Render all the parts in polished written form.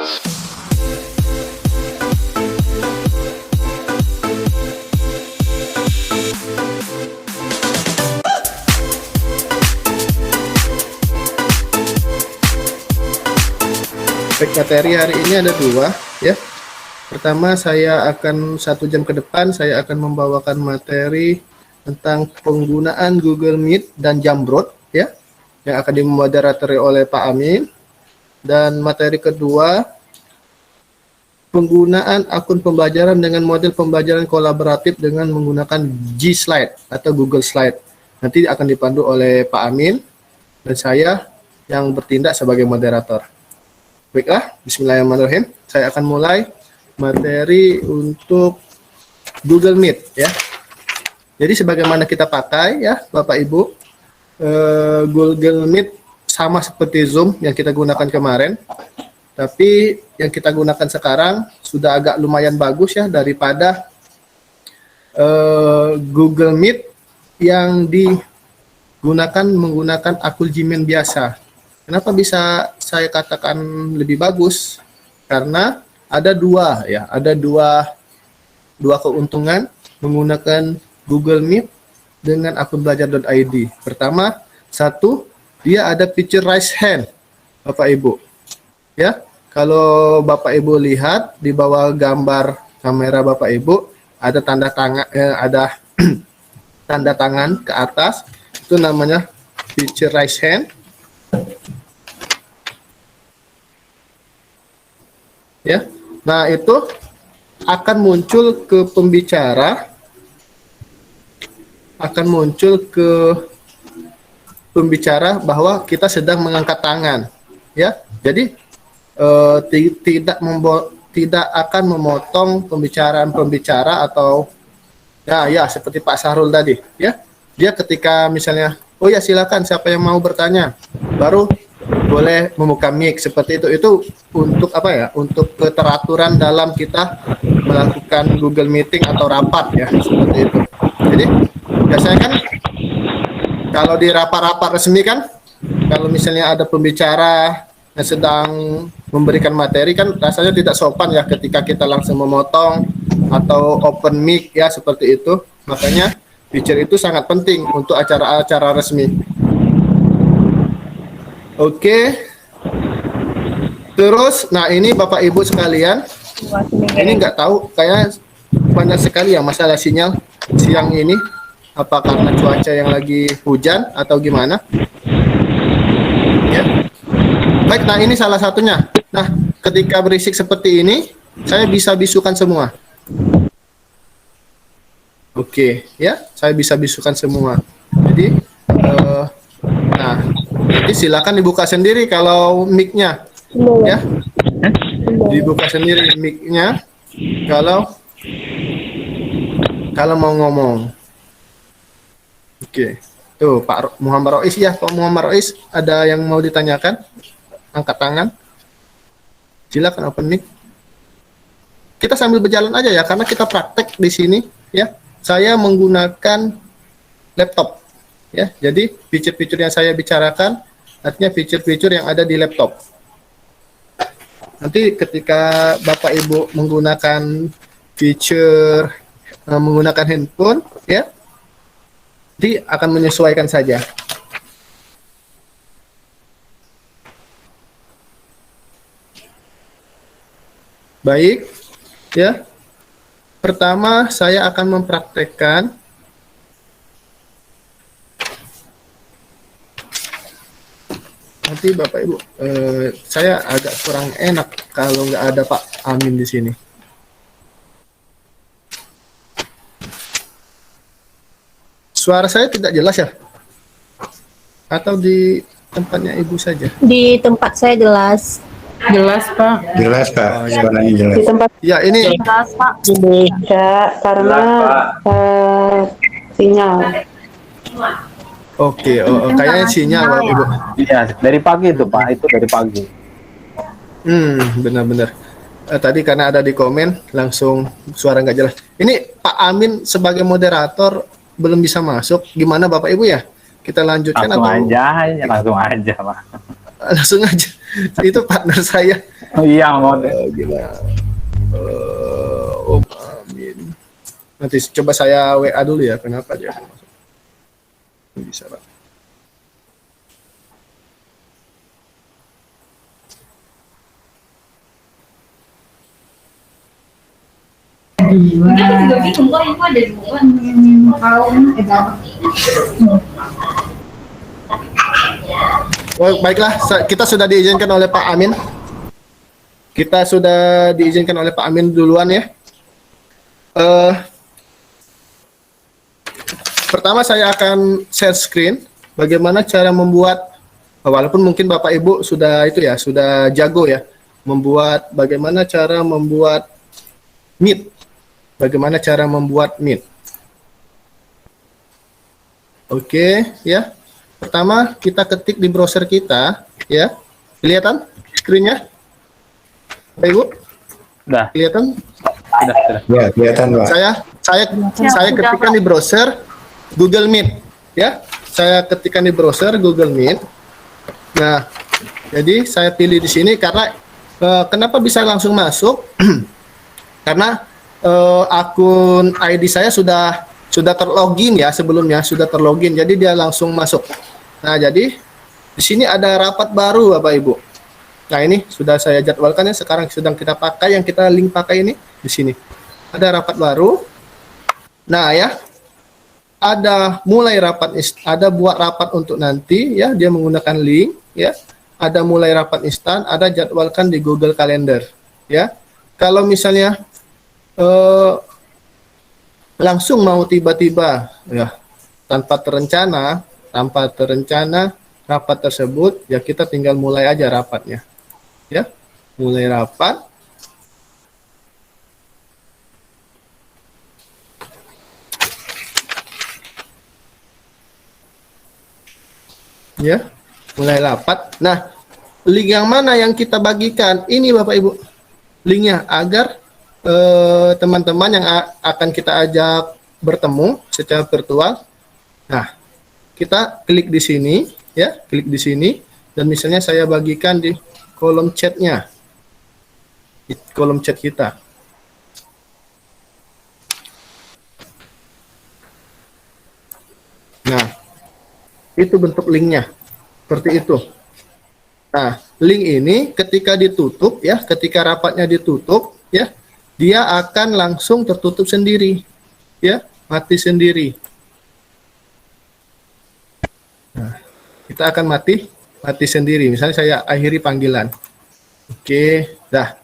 Baik, materi hari ini ada dua ya. Pertama, saya akan 1 jam ke depan saya akan membawakan materi tentang penggunaan Google Meet dan Jamboard ya, yang akan dimoderatori oleh Pak Amin. Dan materi kedua, penggunaan akun pembelajaran dengan model pembelajaran kolaboratif dengan menggunakan G Slide atau Google Slide. Nanti akan dipandu oleh Pak Amin dan saya yang bertindak sebagai moderator. Baiklah, bismillahirrahmanirrahim. Saya akan mulai materi untuk Google Meet ya. Jadi sebagaimana kita pakai ya Bapak Ibu, Google Meet sama seperti Zoom yang kita gunakan kemarin. Tapi yang kita gunakan sekarang sudah agak lumayan bagus ya daripada Google Meet yang digunakan menggunakan akun Gmail biasa. Kenapa bisa saya katakan lebih bagus? Karena ada dua keuntungan menggunakan Google Meet dengan akun belajar.id. Pertama, satu, dia ada fitur raise hand, Bapak Ibu. Ya, kalau Bapak Ibu lihat di bawah gambar kamera Bapak Ibu ada tanda tangan, ada tanda tangan ke atas, itu namanya fitur raise hand. Ya, nah itu akan muncul ke pembicara, bahwa kita sedang mengangkat tangan, ya. Jadi tidak akan memotong pembicara atau ya seperti Pak Sahrul tadi, ya. Dia ketika misalnya, oh ya silakan siapa yang mau bertanya, baru boleh membuka mic seperti itu. Itu untuk apa ya? Untuk keteraturan dalam kita melakukan Google Meeting atau rapat ya, seperti itu. Jadi biasanya kan kalau di rapat-rapat resmi kan, kalau misalnya ada pembicara yang sedang memberikan materi kan rasanya tidak sopan ya ketika kita langsung memotong atau open mic ya, seperti itu. Makanya fitur itu sangat penting untuk acara-acara resmi. Oke. Terus, nah ini Bapak Ibu sekalian, ini nggak tahu, kayak banyak sekali ya masalah sinyal siang ini. Apa karena cuaca yang lagi hujan atau gimana? Ya. Baik, nah ini salah satunya. Nah, ketika berisik seperti ini, saya bisa bisukan semua. Oke, ya, saya bisa bisukan semua. Jadi, nah, nanti silakan dibuka sendiri kalau mic-nya, ya, dibuka sendiri mic-nya kalau mau ngomong. Oke, tuh Pak Muhammad Rois ya, Pak Muhammad Rois, ada yang mau ditanyakan? Angkat tangan. Silakan open mic. Kita sambil berjalan aja ya, karena kita praktek di sini, ya. Saya menggunakan laptop. Ya, jadi fitur-fitur yang saya bicarakan artinya fitur-fitur yang ada di laptop. Nanti ketika Bapak Ibu menggunakan fitur menggunakan handphone, ya, nanti akan menyesuaikan saja. Baik, ya. Pertama saya akan mempraktekkan nanti Bapak Ibu, saya agak kurang enak kalau nggak ada Pak Amin di sini. Suara saya tidak jelas ya? Atau di tempatnya Ibu saja? Di tempat saya jelas. Jelas Pak. Jelas Pak, Oh, ya. suaranya jelas. Di tempat Ya ini Jelas, Pak. beda karena sinyal. oke, kayaknya sinyal Bapak Ibu. Iya, dari pagi itu Pak, itu dari pagi. Benar-benar. Tadi karena ada di komen langsung suara nggak jelas. Ini Pak Amin sebagai moderator belum bisa masuk. Gimana Bapak Ibu ya? Kita lanjutkan Langsung atau aja Pak. langsung aja? Itu partner saya. Oh iya, mau deh. Gila. Om Amin. Nanti coba saya WA dulu ya, kenapa dia akan masuk. Bisa, Pak. Enggak, aku juga bingung kok itu ada dua. Oh, baiklah, kita sudah diizinkan oleh Pak Amin. Kita sudah diizinkan oleh Pak Amin duluan ya. Pertama saya akan share screen bagaimana cara membuat, walaupun mungkin Bapak Ibu sudah itu ya, sudah jago ya, bagaimana cara membuat Meet. Bagaimana cara membuat Meet. Oke, ya. Pertama kita ketik di browser kita, ya. Kelihatan screen-nya? Bapak Ibu? Udah, Kelihatan? sudah. Ya, kelihatan, Pak. Saya ketikkan di browser Google Meet, ya. Saya ketikkan di browser Google Meet. Nah, jadi saya pilih di sini karena kenapa bisa langsung masuk? Karena akun ID saya sudah terlogin ya sebelumnya, sudah terlogin. Jadi dia langsung masuk. Nah, jadi di sini ada rapat baru Bapak Ibu. Nah, ini sudah saya jadwalkan ya, sekarang sedang kita pakai, yang kita link pakai ini di sini. Ada rapat baru. Nah, ya. Ada mulai rapat, ada buat rapat untuk nanti ya, dia menggunakan link ya. Ada mulai rapat instan, ada jadwalkan di Google Calendar ya. Kalau misalnya langsung mau tiba-tiba ya, tanpa terencana rapat tersebut ya, kita tinggal mulai aja rapatnya. Ya, mulai rapat. Ya, mulai rapat. Nah, link yang mana yang kita bagikan? Ini Bapak Ibu, linknya agar teman-teman yang akan kita ajak bertemu secara virtual. Nah, kita klik di sini, ya, klik di sini, dan misalnya saya bagikan di kolom chatnya, di kolom chat kita. Nah, itu bentuk linknya, seperti itu. Nah, link ini ketika ditutup, ya, ketika rapatnya ditutup, ya, dia akan langsung tertutup sendiri, ya, mati sendiri. Nah, kita akan mati sendiri. Misalnya saya akhiri panggilan. Oke, dah.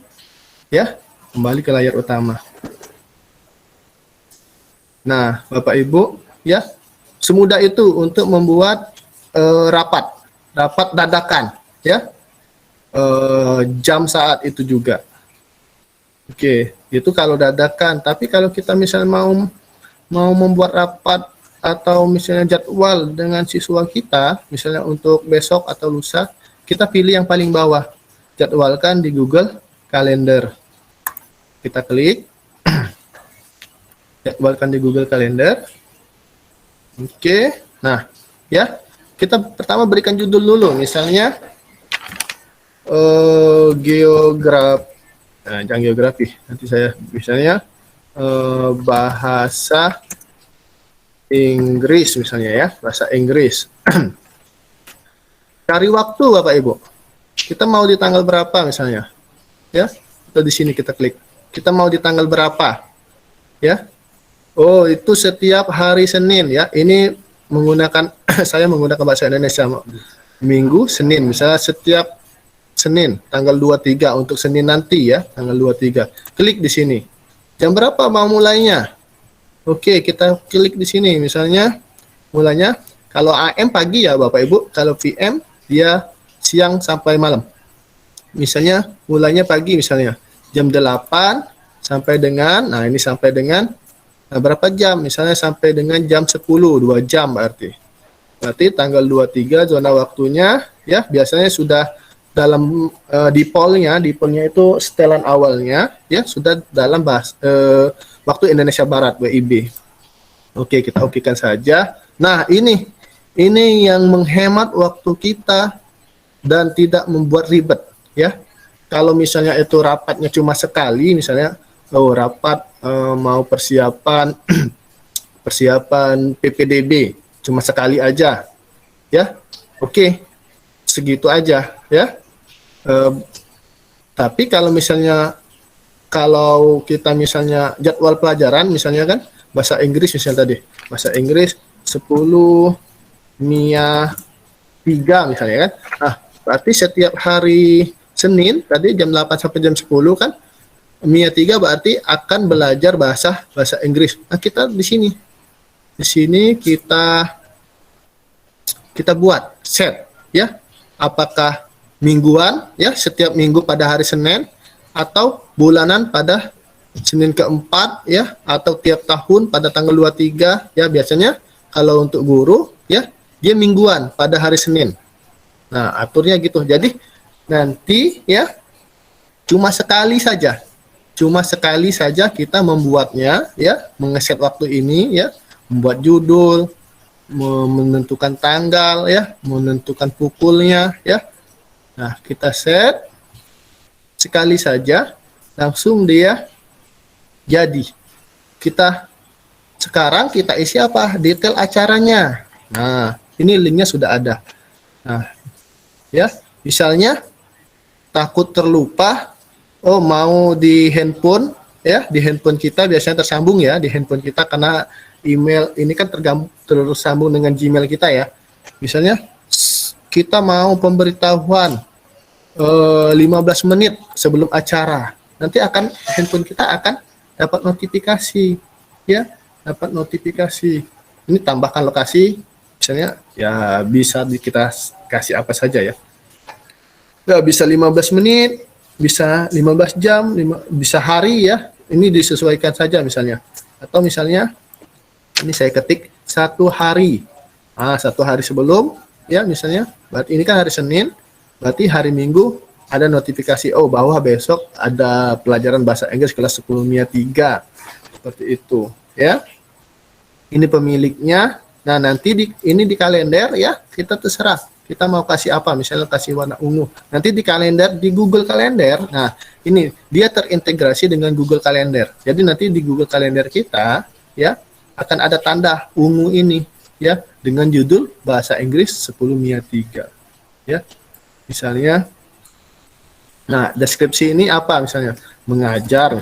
Ya, kembali ke layar utama. Nah, Bapak Ibu, ya, semudah itu untuk membuat rapat dadakan, ya, jam saat itu juga. Oke, itu kalau dadakan. Tapi kalau kita misalnya mau membuat rapat atau misalnya jadwal dengan siswa kita, misalnya untuk besok atau lusa, kita pilih yang paling bawah, jadwalkan di Google Calendar. Kita klik, jadwalkan di Google Calendar. Oke, nah, ya, kita pertama berikan judul dulu, misalnya jangan geografi, nanti saya misalnya bahasa Inggris misalnya ya, bahasa Inggris. Cari waktu Bapak Ibu, kita mau di tanggal berapa misalnya, ya, atau di sini kita klik, kita mau di tanggal berapa, ya. Oh, itu setiap hari Senin ya. Ini menggunakan saya menggunakan bahasa Indonesia. Minggu, Senin. Misalnya setiap Senin tanggal 23 untuk Senin nanti ya, tanggal 23. Klik di sini. Jam berapa mau mulainya? Oke, kita klik di sini. Misalnya mulainya kalau AM pagi ya Bapak Ibu, kalau PM dia siang sampai malam. Misalnya mulainya pagi misalnya jam 8 sampai dengan, nah ini sampai dengan berapa jam? Misalnya sampai dengan jam 10, 2 jam berarti. Berarti tanggal 23 zona waktunya ya, biasanya sudah dalam di pollnya itu setelan awalnya ya, sudah dalam waktu Indonesia Barat WIB. Oke, kita okekan saja. Nah, ini yang menghemat waktu kita dan tidak membuat ribet ya. kalau misalnya itu rapatnya cuma sekali, misalnya rapat mau persiapan persiapan PPDB cuma sekali aja, ya, oke, segitu aja, ya. Eh, tapi kalau misalnya kita misalnya jadwal pelajaran misalnya kan bahasa Inggris misalnya tadi bahasa Inggris 10 MIA 3 misalnya kan. Nah, berarti setiap hari Senin tadi jam 8 sampai jam 10 kan MIA 3 berarti akan belajar bahasa Inggris. Nah, kita di sini kita buat set, ya. Apakah mingguan, ya, setiap minggu pada hari Senin, atau bulanan pada Senin keempat, ya, atau tiap tahun pada tanggal 23, ya. Biasanya kalau untuk guru, ya, dia mingguan pada hari Senin. Nah, aturnya gitu. Jadi nanti, ya, cuma sekali saja kita membuatnya, ya, mengeset waktu ini, ya, membuat judul, menentukan tanggal, ya, menentukan pukulnya, ya. Nah, kita set sekali saja, langsung dia jadi. Sekarang kita isi apa? Detail acaranya. Nah, ini linknya sudah ada. Nah, ya, misalnya takut terlupa, mau di handphone, ya, di handphone kita biasanya tersambung, ya, di handphone kita karena email ini kan tersambung dengan Gmail kita, ya. Misalnya kita mau pemberitahuan 15 menit sebelum acara, nanti handphone kita akan dapat notifikasi, ya, dapat notifikasi. Ini tambahkan lokasi, misalnya, ya, bisa kita kasih apa saja, ya. Ya, bisa 15 menit, bisa 15 jam, bisa hari, ya. Ini disesuaikan saja misalnya. Atau misalnya ini saya ketik 1 hari. 1 hari sebelum, ya, misalnya, berarti ini kan hari Senin, berarti hari Minggu ada notifikasi, bahwa besok ada pelajaran bahasa Inggris kelas 10 MIA 3. Seperti itu, ya. Ini pemiliknya. Nah, nanti ini di kalender, ya, kita terserah. Kita mau kasih apa, misalnya kasih warna ungu. Nanti di kalender, di Google Kalender, nah, ini dia terintegrasi dengan Google Kalender. Jadi nanti di Google Kalender kita, ya, akan ada tanda ungu ini, ya, dengan judul bahasa Inggris 10 MIA 3, ya. Misalnya, nah, deskripsi ini apa misalnya? Mengajar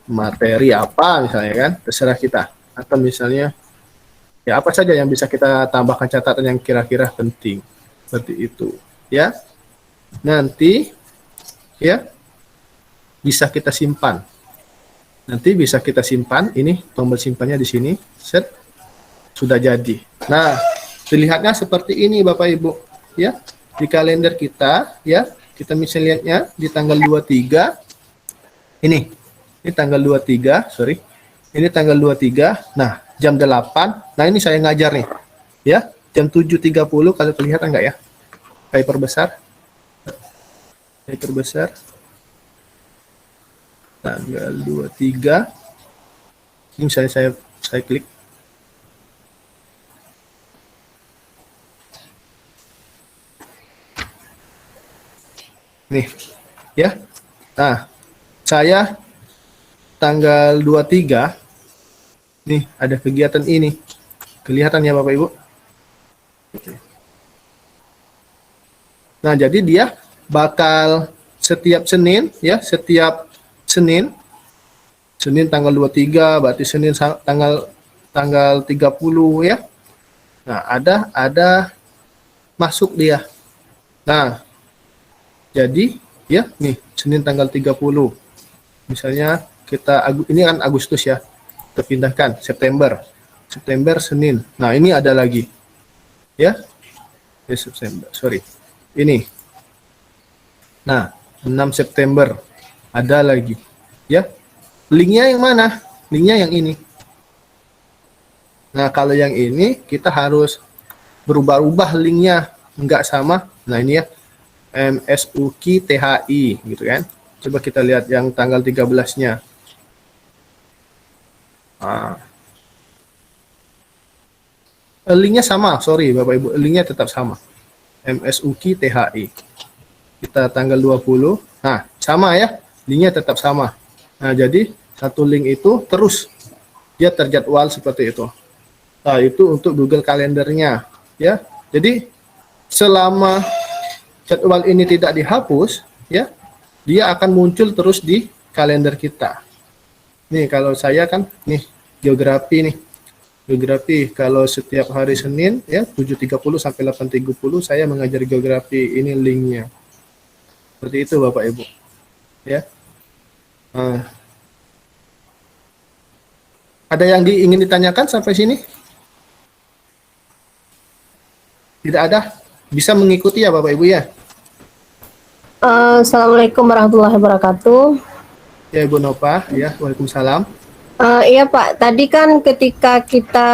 materi apa misalnya, kan, terserah kita. Atau misalnya, ya, apa saja yang bisa kita tambahkan catatan yang kira-kira penting. Seperti itu, ya. Nanti, ya, bisa kita simpan. Ini tombol simpannya di sini. Set. Sudah jadi. Nah, dilihatnya seperti ini Bapak Ibu, ya. Di kalender kita, ya, kita misalnya lihatnya di tanggal 23. Ini tanggal 23, sorry. Ini tanggal 23. Nah, jam 8. Nah, ini saya ngajar nih. Ya, jam 7.30 kalau kelihatan enggak, ya? Paper besar. Tanggal 23. Ini misalnya saya klik. Nih, ya. Nah, saya tanggal 23 nih ada kegiatan ini. Kelihatan ya Bapak Ibu? Nah, jadi dia bakal setiap Senin, ya, Senin tanggal 23, berarti Senin tanggal 30, ya. Nah, ada masuk dia. Nah, jadi, ya, nih Senin tanggal 30. Misalnya ini kan Agustus, ya. Terpindahkan September Senin. Nah, ini ada lagi. Ya. September, sorry. Ini. Nah, 6 September ada lagi. Ya. Linknya yang mana? Linknya yang ini. Nah, kalau yang ini kita harus berubah-ubah linknya, enggak sama. Nah, ini, ya. MSUKI THI gitu kan. Coba kita lihat yang tanggal 13-nya. Linknya sama, sorry Bapak Ibu, linknya tetap sama. MSUKI THI. kita tanggal 20. Nah, sama ya, linknya tetap sama. Nah, jadi satu link itu terus dia terjadwal seperti itu. Nah, itu untuk Google Kalendernya ya. Jadi selama jadwal ini tidak dihapus ya, dia akan muncul terus di kalender kita. Nih kalau saya kan nih geografi nih. Geografi kalau setiap hari Senin ya 7.30 sampai 8.30 saya mengajar geografi, ini linknya. Seperti itu Bapak Ibu. Ya. Ada yang ingin ditanyakan sampai sini? Tidak ada? Bisa mengikuti ya Bapak Ibu ya? Assalamualaikum warahmatullahi wabarakatuh. Ya Ibu Nova, ya Waalaikumsalam. Iya Pak, tadi kan ketika kita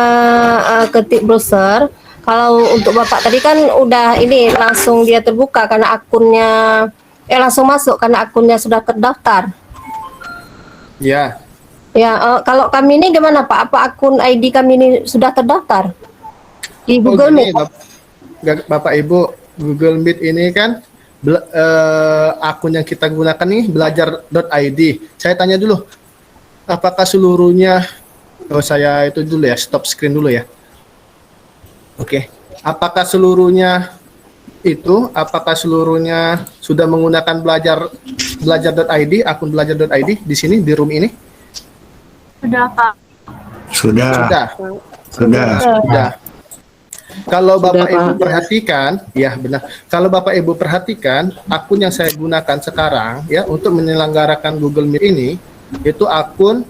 ketik browser, kalau untuk Bapak tadi kan udah ini langsung dia terbuka karena akunnya, langsung masuk karena akunnya sudah terdaftar. Ya. Ya, kalau kami ini gimana Pak? Apa akun ID kami ini sudah terdaftar di Google gini, Meet? Bapak Ibu, Google Meet ini kan akun yang kita gunakan nih belajar.id. Saya tanya dulu, apakah seluruhnya, saya itu dulu ya, stop screen dulu ya. Oke, apakah seluruhnya sudah menggunakan belajar.id, akun belajar.id di sini di room ini? Sudah, Pak. Sudah. Kalau Bapak Ibu perhatikan, ya benar. Kalau Bapak Ibu perhatikan, akun yang saya gunakan sekarang ya untuk menyelenggarakan Google Meet ini itu akun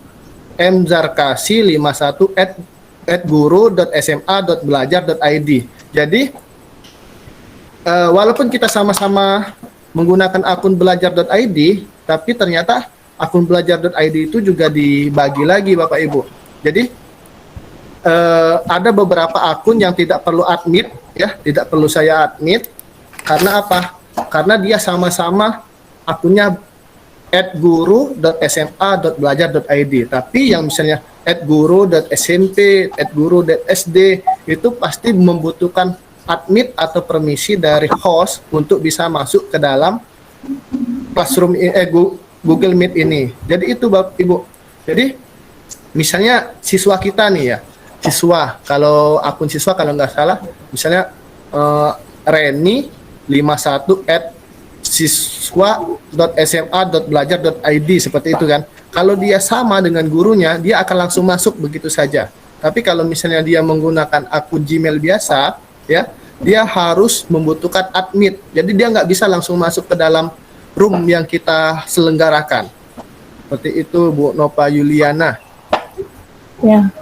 mzarkasi51@guru.sma.belajar.id. Jadi walaupun kita sama-sama menggunakan akun belajar.id, tapi ternyata akun belajar.id itu juga dibagi lagi Bapak Ibu. Jadi ada beberapa akun yang tidak perlu admit ya, tidak perlu saya admit. Karena apa? Karena dia sama-sama akunnya @guru.sma.belajar.id. Tapi yang misalnya @guru.smp, @guru.sd itu pasti membutuhkan admit atau permisi dari host untuk bisa masuk ke dalam classroom Google Meet ini. Jadi itu Bapak Ibu. Jadi misalnya siswa kita nih ya, kalau akun siswa kalau nggak salah misalnya Reni 51@siswa.sma.belajar.id seperti itu kan. Kalau dia sama dengan gurunya, dia akan langsung masuk begitu saja. Tapi kalau misalnya dia menggunakan akun Gmail biasa ya, dia harus membutuhkan admit. Jadi dia nggak bisa langsung masuk ke dalam room yang kita selenggarakan. Seperti itu Bu Nova Yuliana. Ya.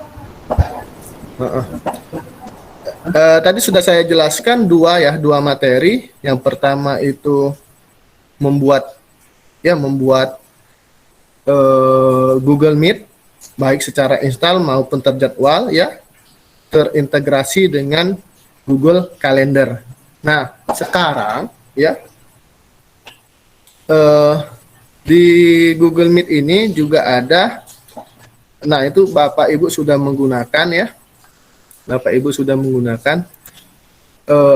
Tadi sudah saya jelaskan dua materi. Yang pertama itu membuat Google Meet baik secara install maupun terjadwal ya, terintegrasi dengan Google Calendar. Nah, sekarang ya di Google Meet ini juga ada, nah itu Bapak Ibu sudah menggunakan ya,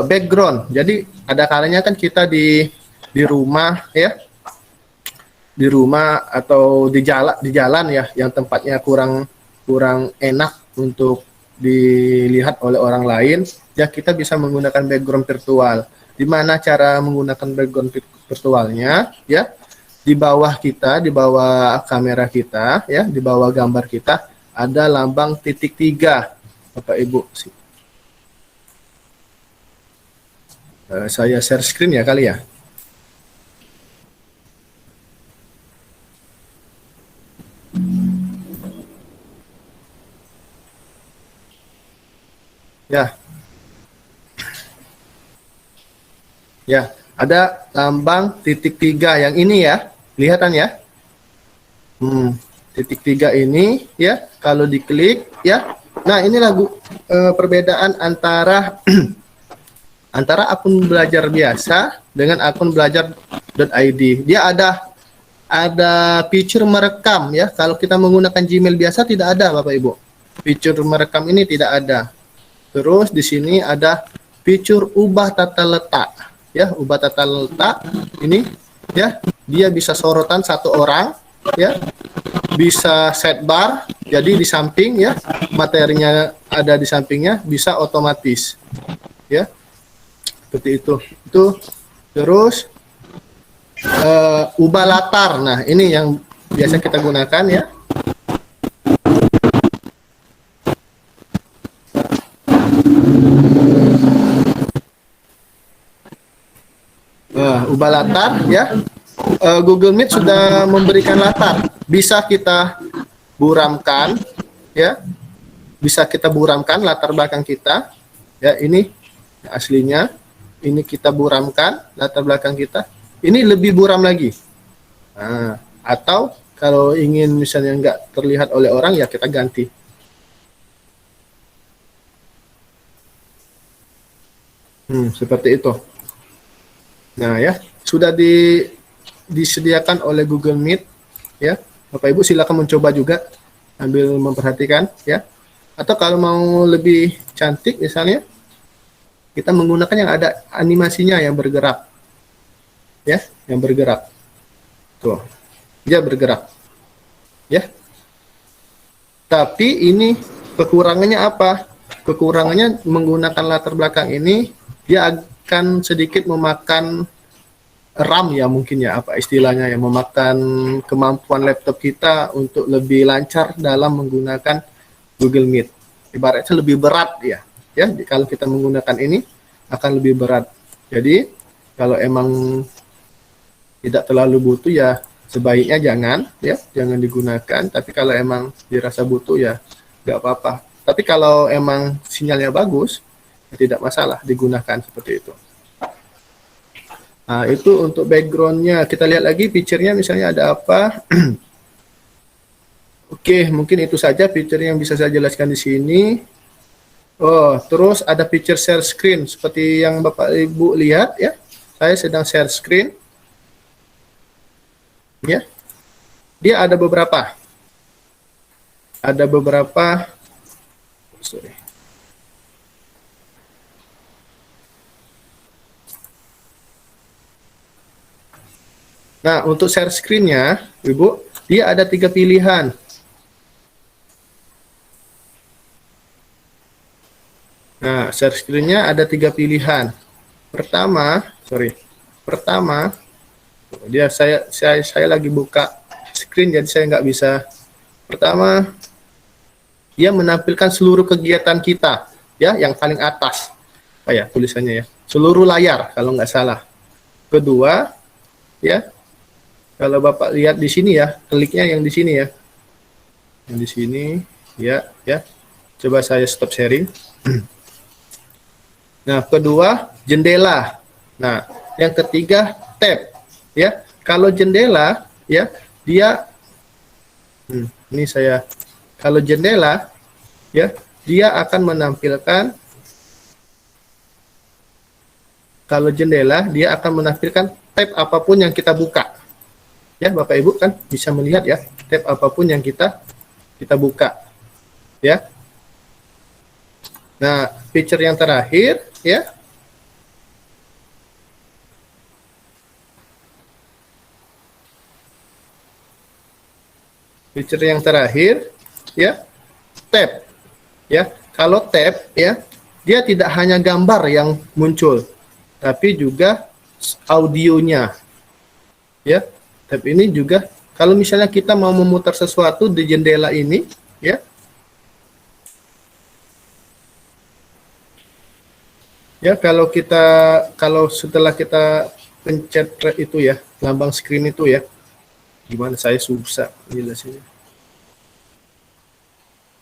background. Jadi ada kalanya kan kita di rumah ya, di rumah atau di jalan ya, yang tempatnya kurang enak untuk dilihat oleh orang lain ya, kita bisa menggunakan background virtual. Di mana cara menggunakan background virtualnya ya, di bawah kamera kita ya, di bawah gambar kita ada lambang titik 3 Bapak Ibu. Saya share screen ya kali ya. Ya, ada lambang titik 3 yang ini ya, kelihatan ya. Titik 3 ini ya, kalau diklik ya. Nah, inilah perbedaan antara antara akun belajar biasa dengan akun belajar.id. Dia ada fitur merekam ya. Kalau kita menggunakan Gmail biasa tidak ada Bapak Ibu. Fitur merekam ini tidak ada. Terus di sini ada fitur ubah tata letak ya, ubah tata letak ini, ya, dia bisa sorotan satu orang, ya, bisa set bar, jadi di samping, ya, materinya ada di sampingnya, bisa otomatis, ya, seperti itu. Terus ubah latar. Nah, ini yang biasa kita gunakan, ya. Ubah latar, ya. Google Meet sudah memberikan latar. Bisa kita buramkan, ya. Bisa kita buramkan latar belakang kita. Ya, ini aslinya. Ini kita buramkan latar belakang kita. Ini lebih buram lagi. Nah, atau kalau ingin misalnya nggak terlihat oleh orang, ya kita ganti. Seperti itu. Nah, ya, sudah disediakan oleh Google Meet, ya. Bapak Ibu silakan mencoba juga sambil memperhatikan, ya. Atau kalau mau lebih cantik misalnya, kita menggunakan yang ada animasinya yang bergerak. Ya, yang bergerak. Tuh. Dia bergerak. Ya. Tapi ini kekurangannya apa? Kekurangannya menggunakan latar belakang ini, dia akan sedikit memakan RAM, ya, mungkin, ya, apa istilahnya, ya, memakan kemampuan laptop kita untuk lebih lancar dalam menggunakan Google Meet. Ibaratnya lebih berat, ya. Ya, kalau kita menggunakan ini akan lebih berat. Jadi kalau emang tidak terlalu butuh, ya sebaiknya jangan digunakan. Tapi kalau emang dirasa butuh, ya nggak apa-apa. Tapi kalau emang sinyalnya bagus, ya tidak masalah digunakan seperti itu. Nah, itu untuk backgroundnya. Kita lihat lagi feature-nya, misalnya ada apa. Oke, mungkin itu saja feature yang bisa saya jelaskan di sini. Oh, terus ada feature share screen seperti yang Bapak Ibu lihat, ya. Saya sedang share screen. Ya. Dia ada beberapa. Sorry. Nah, untuk share screen-nya, Ibu, dia ada 3 pilihan. Nah, share screen-nya ada 3 pilihan. Pertama, dia saya lagi buka screen, jadi saya nggak bisa. Pertama, dia menampilkan seluruh kegiatan kita, ya, yang paling atas. Oh ya, tulisannya, ya, seluruh layar kalau nggak salah. Kedua, ya, kalau Bapak lihat di sini, ya, kliknya yang di sini, ya, yang di sini, ya. Coba saya stop sharing. Nah, kedua, jendela. Nah, yang ketiga, tab. Ya, kalau jendela, ya, dia kalau jendela, ya, dia akan menampilkan, tab apapun yang kita buka. Ya, Bapak Ibu kan bisa melihat, ya, tab apapun yang kita buka. Ya. Nah, feature yang terakhir, ya. Feature yang terakhir, ya, tab. Ya, kalau tab, ya, dia tidak hanya gambar yang muncul, tapi juga audionya. Ya, tab ini juga kalau misalnya kita mau memutar sesuatu di jendela ini, ya. Ya, kalau setelah kita pencet itu, ya, lambang screen itu, ya. Gimana, saya susah jelasinnya.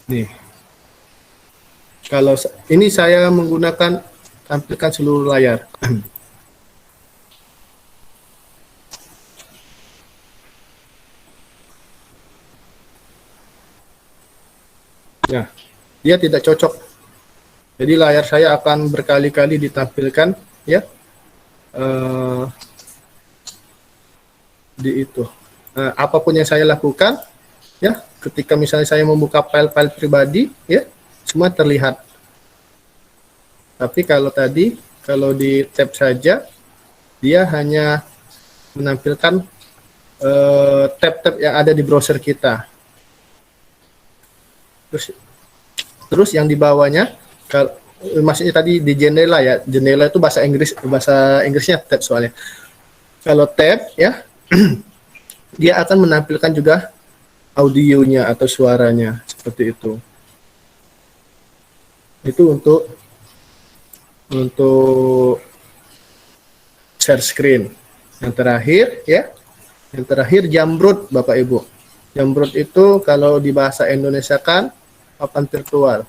Nih. Kalau ini saya menggunakan tampilkan seluruh layar. Nah, dia tidak cocok. Jadi layar saya akan berkali-kali ditampilkan, ya, di itu. Nah, apapun yang saya lakukan, ya, ketika misalnya saya membuka file-file pribadi, ya, semua terlihat. Tapi kalau di tab saja, Dia hanya menampilkan tab-tab yang ada di browser kita. Terus yang di bawahnya, maksudnya tadi di jendela ya, jendela itu bahasa Inggrisnya tab soalnya. Kalau tab ya, dia akan menampilkan juga audionya atau suaranya seperti itu. Itu untuk share screen. Yang terakhir ya, yang terakhir Jamrud Bapak Ibu. Jamrud itu kalau di bahasa Indonesia kan papan virtual.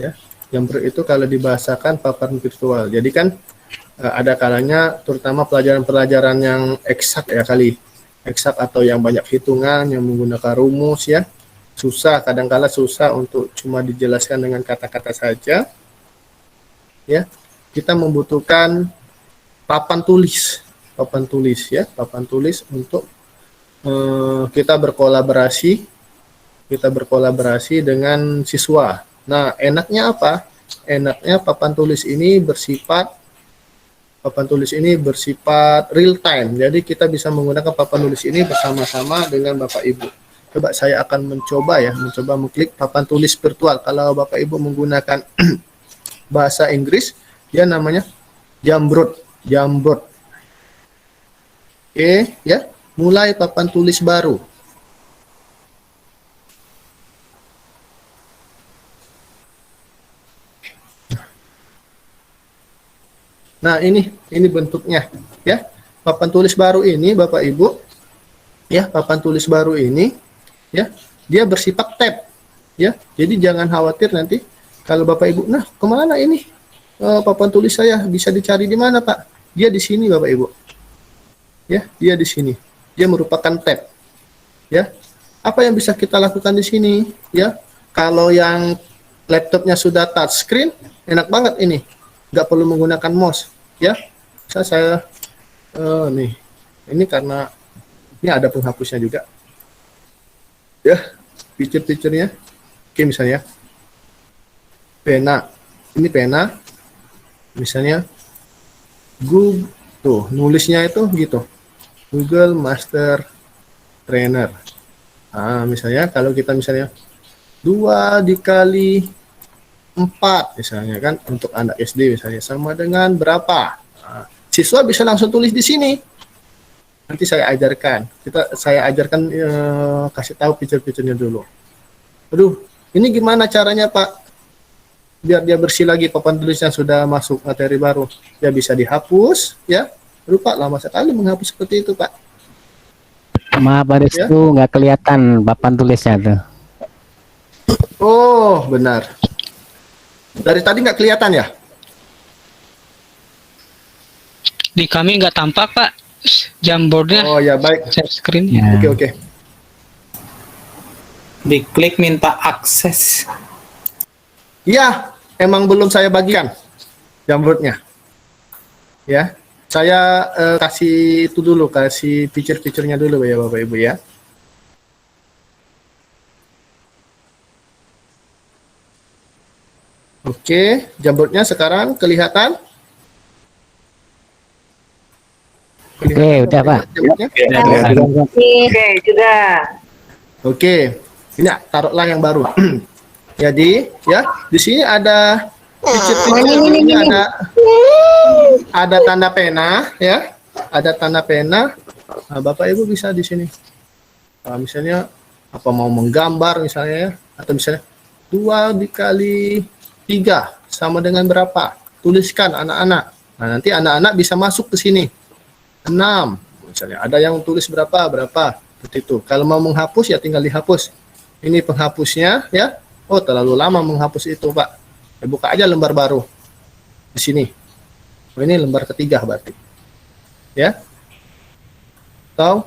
Ya, Jamrud itu kalau dibahasakan papan virtual. Jadi kan ada kalanya terutama pelajaran-pelajaran yang eksak ya kali. Eksak atau yang banyak hitungan yang menggunakan rumus ya. Susah, kadang-kala susah untuk cuma dijelaskan dengan kata-kata saja. Ya, kita membutuhkan papan tulis ya, papan tulis untuk kita berkolaborasi dengan siswa. Nah, enaknya apa? Enaknya papan tulis ini bersifat real time. Jadi kita bisa menggunakan papan tulis ini bersama-sama dengan Bapak Ibu. Coba saya akan mencoba mengklik papan tulis virtual. Kalau Bapak Ibu menggunakan bahasa Inggris, dia namanya Jamrud. Oke, ya. Mulai papan tulis baru. Nah, ini bentuknya, ya. Papan tulis baru ini, Bapak Ibu, ya, papan tulis baru ini, ya, dia bersifat tab, ya. Jadi jangan khawatir nanti kalau Bapak Ibu, nah, kemana ini? Papan tulis saya bisa dicari di mana, Pak? Dia di sini, Bapak Ibu. Ya, dia di sini. Dia merupakan tab. Ya. Apa yang bisa kita lakukan di sini? Ya. Kalau yang laptopnya sudah touchscreen, enak banget ini. Nggak perlu menggunakan mouse, ya. Saya nih. Ini karena ini ada penghapusnya juga. Ya, fitur-fiturnya. Oke, misalnya pena. Ini pena. Misalnya Google, tuh nulisnya itu gitu, Google Master Trainer. Nah, misalnya kalau kita misalnya 2 dikali 4 misalnya kan, untuk anak SD misalnya sama dengan berapa? Nah, siswa bisa langsung tulis di sini. Nanti saya ajarkan. Saya ajarkan kasih tahu fitur-fiturnya dulu. Aduh, ini gimana caranya, Pak? Biar dia bersih lagi papan tulisnya, sudah masuk materi baru. Ya bisa dihapus, ya. Lupa lama sekali menghapus seperti itu, Pak. Maaf, Baris Ya. tuh nggak kelihatan papan tulisnya tuh. Oh, benar. Dari tadi nggak kelihatan ya? Di kami nggak tampak, Pak. Jamboardnya, Oh ya, baik. share screen. Ya. Oke. Diklik minta akses. Iya, emang belum saya bagikan Jamrudnya. Ya, saya kasih itu dulu, kasih fitur-fiturnya dulu ya Bapak Ibu ya. Oke, Jamrudnya sekarang kelihatan. Oke, udah, Pak. Jamrudnya? Oke, sudah. Oke, ini taruhlah yang baru. Jadi, ya, di sini ada fitur-fitur, ini ada tanda pena, ya, ada tanda pena. Nah, Bapak Ibu bisa di sini. Nah, misalnya apa mau menggambar misalnya, ya, atau misalnya 2 dikali 3 sama dengan berapa? Tuliskan anak-anak. Nah, nanti anak-anak bisa masuk ke sini. 6, misalnya ada yang tulis berapa, seperti itu. Kalau mau menghapus ya tinggal dihapus. Ini penghapusnya, ya. Oh, terlalu lama menghapus itu, Pak. Ya, buka aja lembar baru di sini. Oh, ini lembar ketiga berarti. Ya. Atau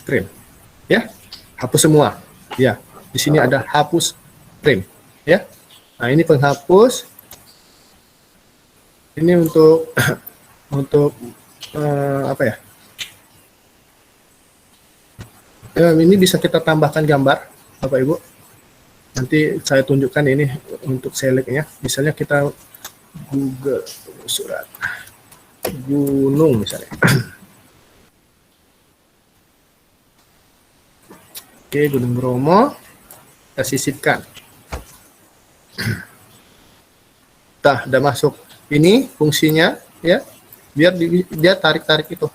print. Ya. Hapus semua. Ya. Di sini ada hapus print. Ya. Nah, ini penghapus. Ini untuk apa ya? Ini bisa kita tambahkan gambar, Bapak Ibu. Nanti saya tunjukkan ini untuk selectnya. Misalnya kita Google surat gunung misalnya. Oke, Gunung Bromo kita sisipkan. Udah masuk. Ini fungsinya ya, biar dia tarik-tarik itu.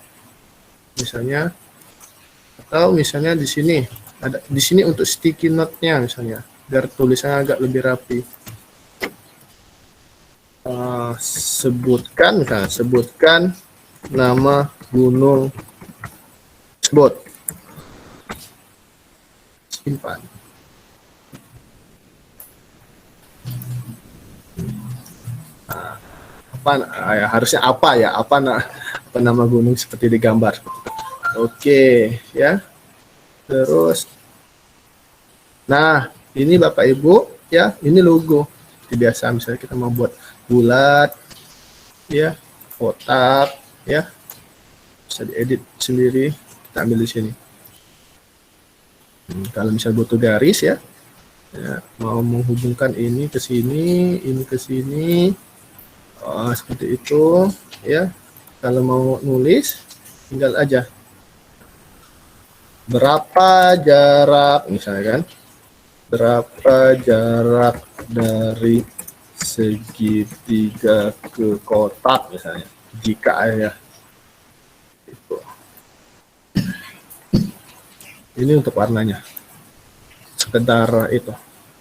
Misalnya atau misalnya di sini ada di sini untuk sticky note-nya misalnya, biar tulisannya agak lebih rapi. Sebutkan nama gunung tersebut. Simpan. Harusnya apa nama gunung seperti di gambar. Oke, ya. Terus nah, ini Bapak Ibu ya, ini logo. Seperti biasa misalnya kita mau buat bulat ya, kotak ya. Bisa diedit sendiri, kita ambil di sini. Kalau misalnya butuh garis ya, mau menghubungkan ini ke sini, ini ke sini, seperti itu ya. Kalau mau nulis, tinggal aja berapa jarak misalnya kan, berapa jarak dari segitiga ke kotak misalnya, jika ya itu. Ini untuk warnanya, sekedar itu.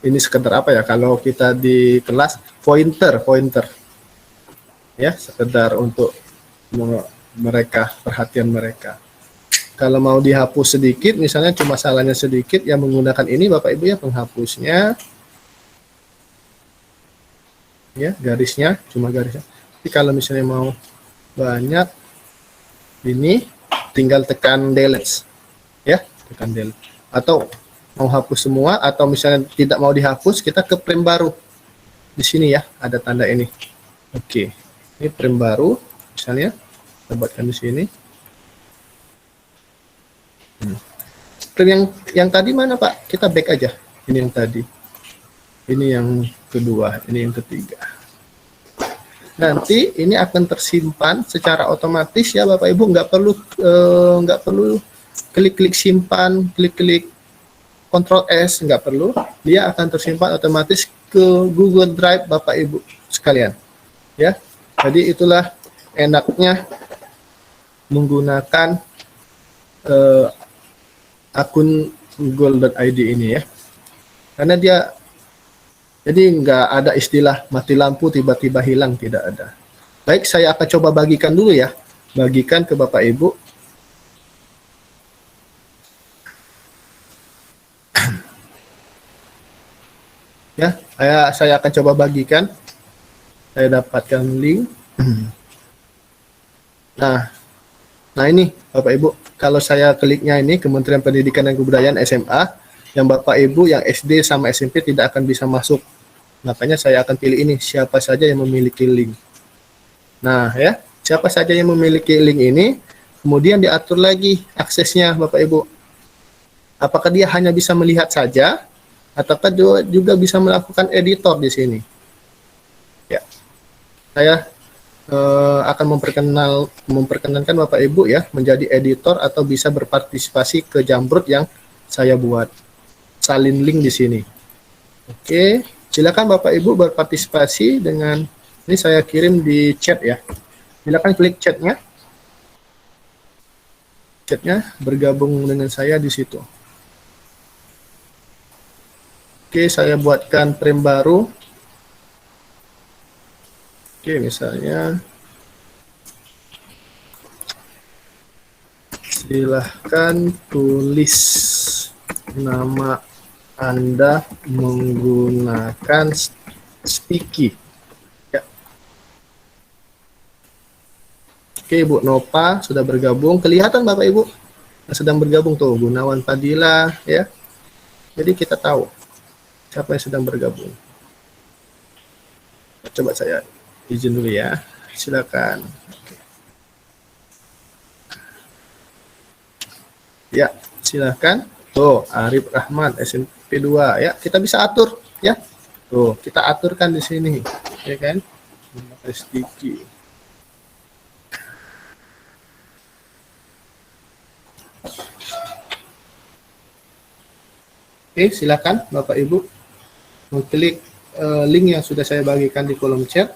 Ini sekedar apa ya, kalau kita di kelas pointer ya, sekedar untuk perhatian mereka. Kalau mau dihapus sedikit misalnya, cuma salahnya sedikit, yang menggunakan ini Bapak Ibu ya, penghapusnya ya, garisnya cuma garisnya. Tapi kalau misalnya mau banyak, ini tinggal tekan delete ya, tekan delete. Atau mau hapus semua, atau misalnya tidak mau dihapus, kita ke frame baru. Di sini ya ada tanda ini. Oke, ini frame baru misalnya, kita buatkan di sini. Frame yang tadi mana Pak? Kita back aja. Ini yang tadi. Ini yang kedua, ini yang ketiga. Nanti ini akan tersimpan secara otomatis ya Bapak Ibu, nggak perlu klik-klik simpan, klik-klik Ctrl S, nggak perlu. Dia akan tersimpan otomatis ke Google Drive Bapak Ibu sekalian. Ya. Jadi itulah enaknya menggunakan akun google.id ini ya. Karena dia jadi nggak ada istilah mati lampu tiba-tiba hilang, tidak ada. Baik, saya akan coba bagikan dulu ya. Bagikan ke Bapak Ibu. Ya, saya akan coba bagikan. Saya dapatkan link. Nah ini Bapak Ibu, kalau saya kliknya ini Kementerian Pendidikan dan Kebudayaan SMA, yang Bapak Ibu yang SD sama SMP tidak akan bisa masuk. Makanya saya akan pilih ini, siapa saja yang memiliki link. Nah ya, siapa saja yang memiliki link ini, kemudian diatur lagi aksesnya Bapak Ibu. Apakah dia hanya bisa melihat saja, ataukah juga bisa melakukan editor di sini. Ya, saya akan memperkenankan Bapak Ibu ya menjadi editor atau bisa berpartisipasi ke Jambrut yang saya buat. Salin link di sini. Oke, silakan Bapak Ibu berpartisipasi dengan ini, saya kirim di chat ya. Silakan klik chatnya. Chatnya bergabung dengan saya di situ. Oke, saya buatkan frame baru. Oke, misalnya silahkan tulis nama Anda menggunakan sticky. Ya. Oke, Bu Nopa sudah bergabung. Kelihatan Bapak Ibu yang sedang bergabung tuh, Gunawan Padilla ya. Jadi kita tahu siapa yang sedang bergabung. Coba saya izin dulu ya, silakan. Oke. Ya, silakan. Tuh, Arif Rahman SMP 2 ya, kita bisa atur ya. Tuh, kita aturkan di sini, ya kan? Sticky. Oke, silakan Bapak Ibu mengklik link yang sudah saya bagikan di kolom chat.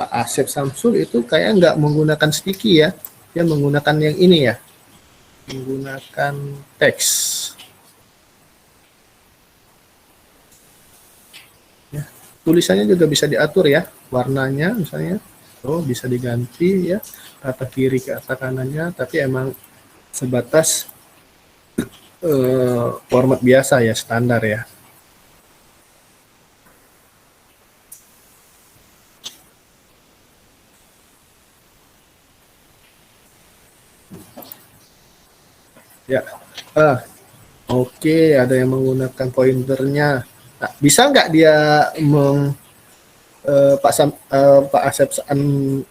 Pak Asep Samsul itu kayak nggak menggunakan sticky ya, dia menggunakan yang ini ya, menggunakan teks. Ya, tulisannya juga bisa diatur ya, warnanya misalnya, bisa diganti ya, kata kiri ke kata kanannya, tapi emang sebatas format biasa ya, standar ya. Ya, oke, ada yang menggunakan pointernya. Nah, bisa nggak dia Pak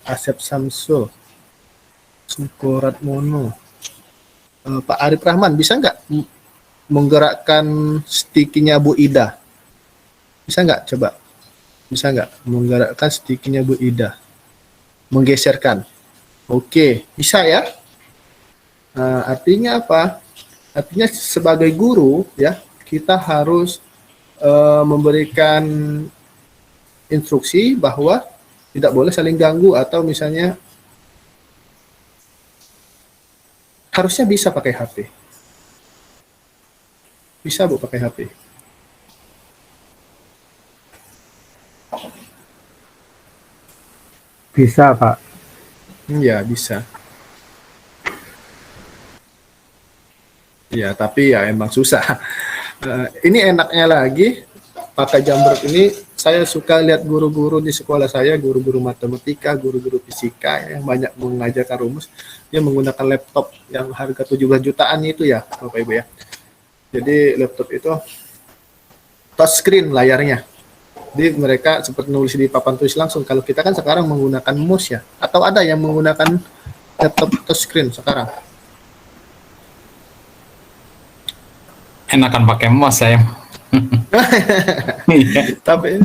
Asep Samsul, Sukorat Mono, Pak Arif Rahman, bisa nggak menggerakkan stikinya Bu Ida? Bisa nggak? Coba, bisa nggak menggerakkan stikinya Bu Ida? Menggeserkan. Oke, bisa ya. Artinya apa? Artinya sebagai guru ya, kita harus memberikan instruksi bahwa tidak boleh saling ganggu, atau misalnya harusnya bisa pakai HP. Bisa Bu pakai HP. Bisa, Pak. Ya, bisa. Ya, tapi ya emang susah. Ini enaknya lagi, pakai Jamboard ini, saya suka lihat guru-guru di sekolah saya, guru-guru matematika, guru-guru fisika yang banyak mengajarkan rumus, dia menggunakan laptop yang harga 17 jutaan itu ya, Bapak Ibu ya. Jadi laptop itu touchscreen layarnya. Jadi mereka seperti nulis di papan tulis langsung. Kalau kita kan sekarang menggunakan mouse ya, atau ada yang menggunakan laptop touchscreen sekarang. Enakan pakai mouse saya. Iya. Tapi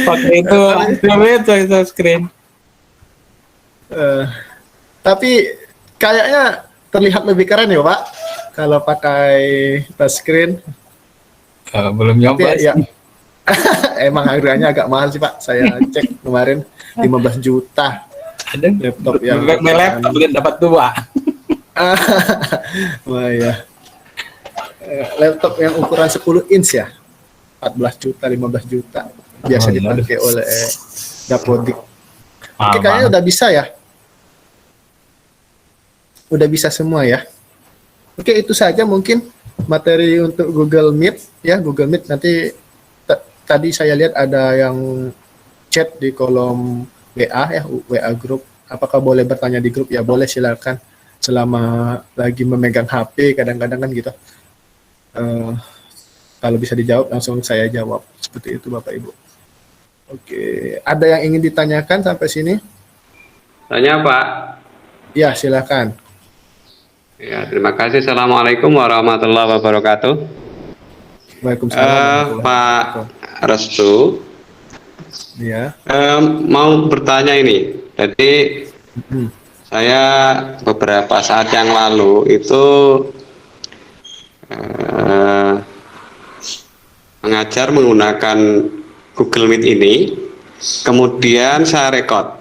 Pakai itu screen. tapi kayaknya terlihat lebih keren ya Pak kalau pakai touchscreen. Belum nyoba Tapi, ya, sih. emang harganya agak mahal sih Pak. Saya cek kemarin 15 juta Ada laptop yang laptop dapat 2. wah ya. Laptop yang ukuran 10 inch ya, 14 juta, 15 juta, biasa dipakai oleh Dapodik. Oke, kayaknya udah bisa ya, udah bisa semua ya. Oke, itu saja mungkin materi untuk Google Meet ya. Google Meet nanti tadi saya lihat ada yang chat di kolom WA ya, WA grup. Apakah boleh bertanya di grup? Ya boleh, silakan. Selama lagi memegang HP kadang-kadang kan gitu. Kalau bisa dijawab langsung saya jawab, seperti itu Bapak Ibu. Oke, ada yang ingin ditanyakan sampai sini? Tanya Pak. Ya, silakan. Ya, terima kasih. Assalamualaikum warahmatullahi wabarakatuh. Waalaikumsalam. Pak Restu, Ya. mau bertanya ini. Jadi saya beberapa saat yang lalu itu mengajar menggunakan Google Meet ini, kemudian saya rekod.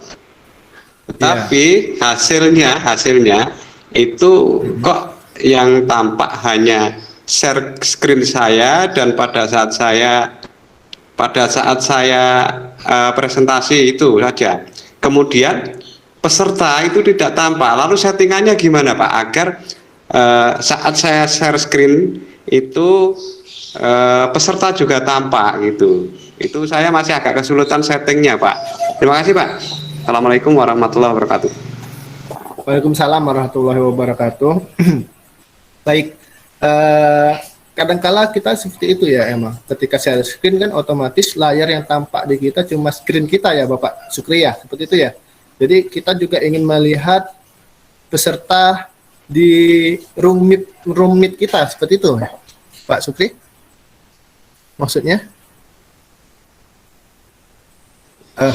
Tetapi hasilnya itu kok yang tampak hanya share screen saya, dan pada saat saya presentasi itu saja. Kemudian peserta itu tidak tampak. Lalu settingannya gimana Pak agar saat saya share screen itu peserta juga tampak gitu. Itu saya masih agak kesulitan settingnya Pak. Terima kasih Pak. Assalamualaikum warahmatullahi wabarakatuh. Waalaikumsalam warahmatullahi wabarakatuh. Baik, kadangkala kita seperti itu ya emang. Ketika share screen kan otomatis layar yang tampak di kita cuma screen kita ya Bapak Sukri ya, seperti itu ya. Jadi kita juga ingin melihat peserta di room meet kita, seperti itu Pak Sukri? Maksudnya?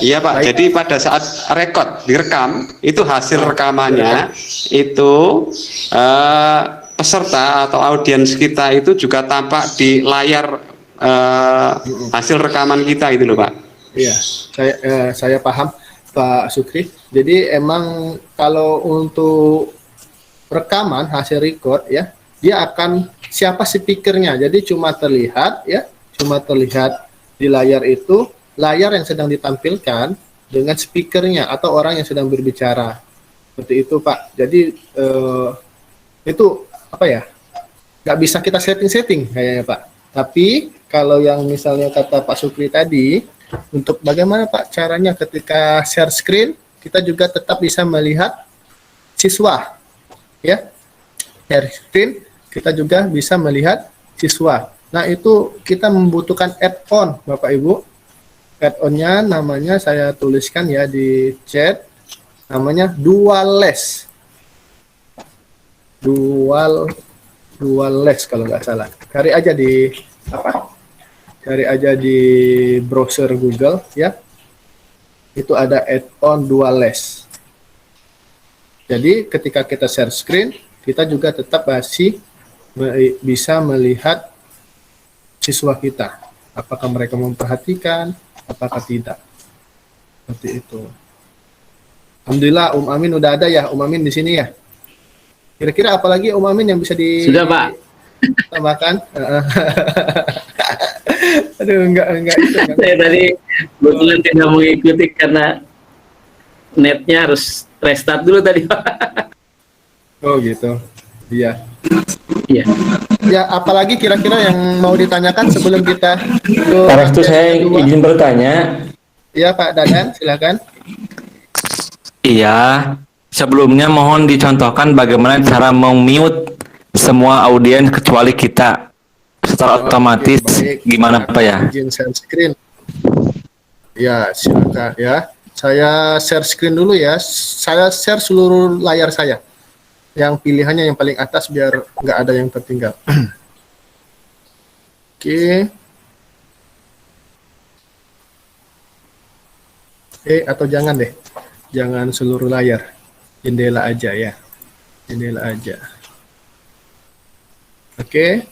Iya Pak, Baik. jadi pada saat direkam, itu hasil rekamannya itu peserta atau audiens kita itu juga tampak di layar hasil rekaman kita itu loh Pak. Iya, saya paham Pak Sukri. Jadi emang kalau untuk rekaman hasil record ya, dia akan siapa speakernya. Jadi cuma terlihat di layar itu layar yang sedang ditampilkan dengan speakernya atau orang yang sedang berbicara. Seperti itu Pak. Jadi itu apa ya? Nggak bisa kita setting kayaknya Pak. Tapi kalau yang misalnya kata Pak Sukri tadi, untuk bagaimana Pak caranya ketika share screen, kita juga tetap bisa melihat siswa. Ya, share screen, kita juga bisa melihat siswa. Nah, itu kita membutuhkan add-on Bapak Ibu. Add-onnya namanya saya tuliskan ya di chat, namanya DualLess. DualLess kalau nggak salah. Cari aja di browser Google ya. Itu ada add-on DualLess. Jadi ketika kita share screen, kita juga tetap masih bisa melihat siswa kita. Apakah mereka memperhatikan, apakah tidak. Seperti itu. Alhamdulillah Amin udah ada ya, Amin di sini ya. Kira-kira apalagi Amin yang bisa Sudah Pak. tambahkan? Aduh, enggak itu. Saya tadi kebetulan tidak mengikuti karena netnya harus restart dulu tadi Pak. Oh gitu. Iya. Iya. Ya, apalagi kira-kira yang mau ditanyakan sebelum kita ke Pak Restu, saya kedua? izin bertanya. Iya Pak Dadan, silakan. Iya, sebelumnya mohon dicontohkan bagaimana cara meng-mute semua audiens kecuali kita secara otomatis. Baik. Gimana Pak ya? Izin share screen. Ya, silakan ya. Saya share screen dulu ya. Saya share seluruh layar saya. Yang pilihannya yang paling atas biar nggak ada yang tertinggal. Oke. Atau jangan deh. Jangan seluruh layar. Jendela aja ya. Jendela aja. Oke.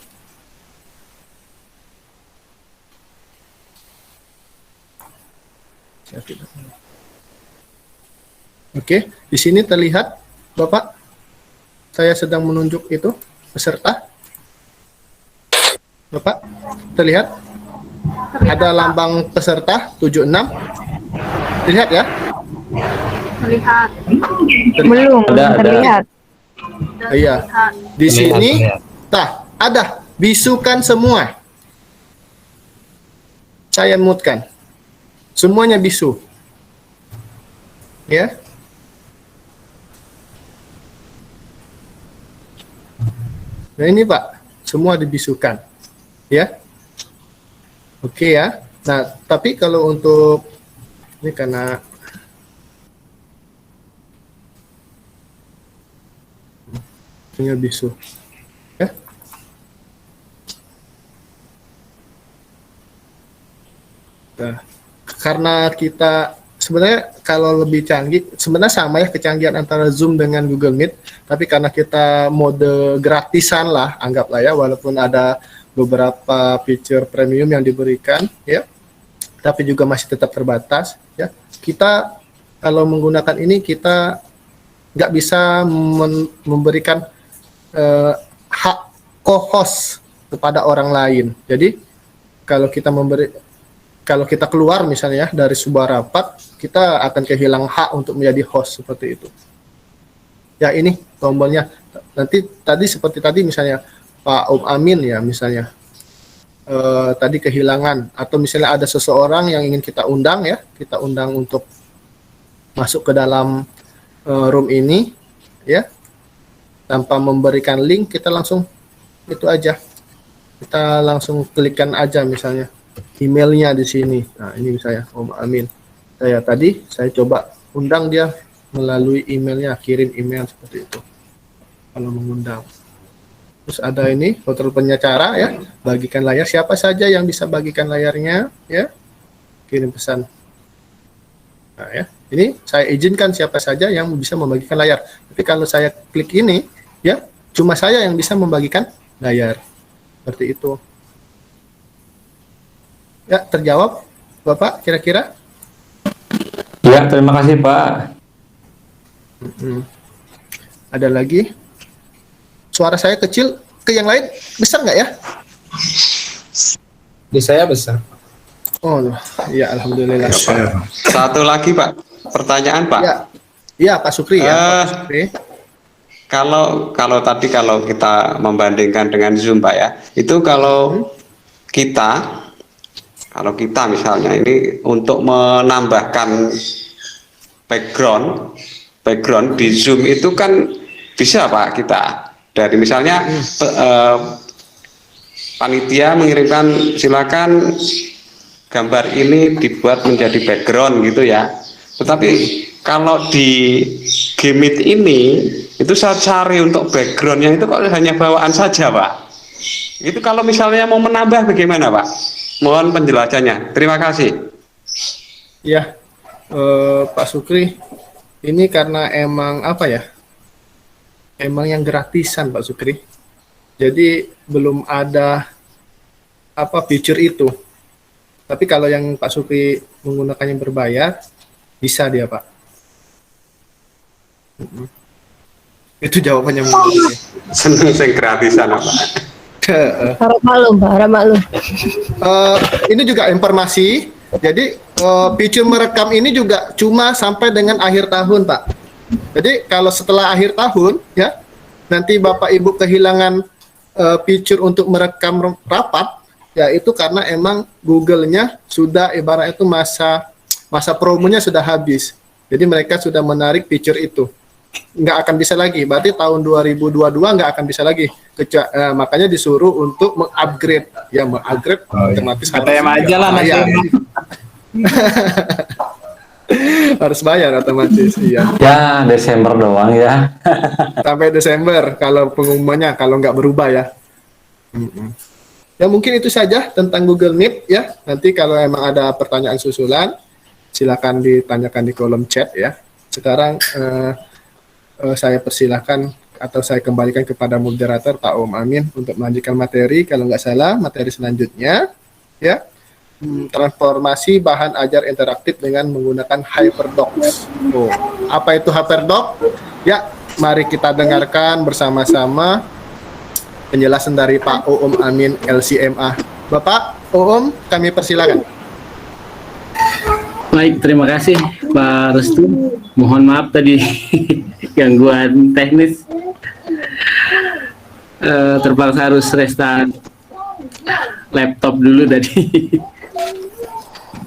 Oke, di sini terlihat Bapak, saya sedang menunjuk itu peserta. Bapak, terlihat? Ada lambang peserta 76. Terlihat ya? Terlihat. Belum Terlihat. Iya. Di sini, ada bisukan semua. Saya mute-kan. Semuanya bisu. Ya. Nah ini Pak, semua dibisukan. Ya. Oke ya. Nah, tapi kalau untuk ini karena punya bisu. Ya. Nah, karena kita sebenarnya kalau lebih canggih, sebenarnya sama ya kecanggihan antara Zoom dengan Google Meet, tapi karena kita mode gratisan lah, anggaplah ya, walaupun ada beberapa feature premium yang diberikan, ya, tapi juga masih tetap terbatas, ya. Kita kalau menggunakan ini kita nggak bisa memberikan hak co-host kepada orang lain. Jadi kalau kita keluar misalnya dari sebuah rapat, kita akan kehilangan hak untuk menjadi host seperti itu. Ya ini tombolnya. Nanti tadi seperti tadi misalnya Pak Amin ya misalnya tadi kehilangan atau misalnya ada seseorang yang ingin kita undang ya, kita undang untuk masuk ke dalam room ini ya, tanpa memberikan link kita langsung itu aja. Kita langsung klikkan aja misalnya emailnya di sini. Nah, ini misalnya Om Amin. Saya coba undang dia melalui emailnya, kirim email seperti itu. Kalau mengundang. Terus ada ini kontrol penyecara ya, bagikan layar, siapa saja yang bisa bagikan layarnya ya, kirim pesan. Nah, ya, ini saya izinkan siapa saja yang bisa membagikan layar. Tapi kalau saya klik ini ya, cuma saya yang bisa membagikan layar. Seperti itu. Ya, terjawab Bapak kira-kira? Ya, terima kasih Pak. Ada lagi? Suara saya kecil, ke yang lain besar nggak ya? Di saya besar. Oh, ya alhamdulillah. Satu lagi Pak, pertanyaan Pak. Ya, ya Pak Sukri ya. Pak Sukri. Kalau tadi kalau kita membandingkan dengan Zoom Pak ya, itu kalau kita misalnya ini untuk menambahkan background di Zoom itu kan bisa Pak kita dari misalnya panitia mengirimkan silakan gambar ini dibuat menjadi background gitu ya. Tetapi kalau di Gmeet ini itu saya cari untuk backgroundnya itu kok hanya bawaan saja Pak. Itu kalau misalnya mau menambah bagaimana Pak? Mohon penjelasannya. Terima kasih. Ya, Pak Sukri, ini karena emang apa ya? Emang yang gratisan Pak Sukri. Jadi belum ada apa feature itu. Tapi kalau yang Pak Sukri menggunakan yang berbayar, bisa dia Pak. Itu jawabannya mungkin. Seneng sing gratisan Pak. Harap maklum, Pak, harap maklum. Ini juga informasi. Jadi feature merekam ini juga cuma sampai dengan akhir tahun, Pak. Jadi kalau setelah akhir tahun, ya nanti Bapak Ibu kehilangan feature untuk merekam rapat, ya itu karena emang Google-nya sudah ibarat itu masa promonya sudah habis. Jadi mereka sudah menarik feature itu. Nggak akan bisa lagi, berarti tahun 2022 nggak akan bisa lagi. Makanya disuruh untuk mengupgrade, ya mengupgrade otomatis KTM aja lah nanti. Harus bayar otomatis, iya. Ya, Desember doang ya. Sampai Desember kalau pengumumannya, kalau nggak berubah ya. Ya mungkin itu saja tentang Google Meet ya. Nanti kalau emang ada pertanyaan susulan, silakan ditanyakan di kolom chat ya. Sekarang saya persilahkan atau saya kembalikan kepada moderator Pak Om Amin untuk melanjutkan materi. Kalau nggak salah, materi selanjutnya ya, transformasi bahan ajar interaktif dengan menggunakan HyperDocs. Oh, apa itu HyperDocs? Ya, mari kita dengarkan bersama-sama penjelasan dari Pak Om Amin LCMA. Bapak Om, kami persilakan. Baik, terima kasih Pak Restu. Mohon maaf tadi gangguan teknis. Terpaksa harus restart laptop dulu tadi.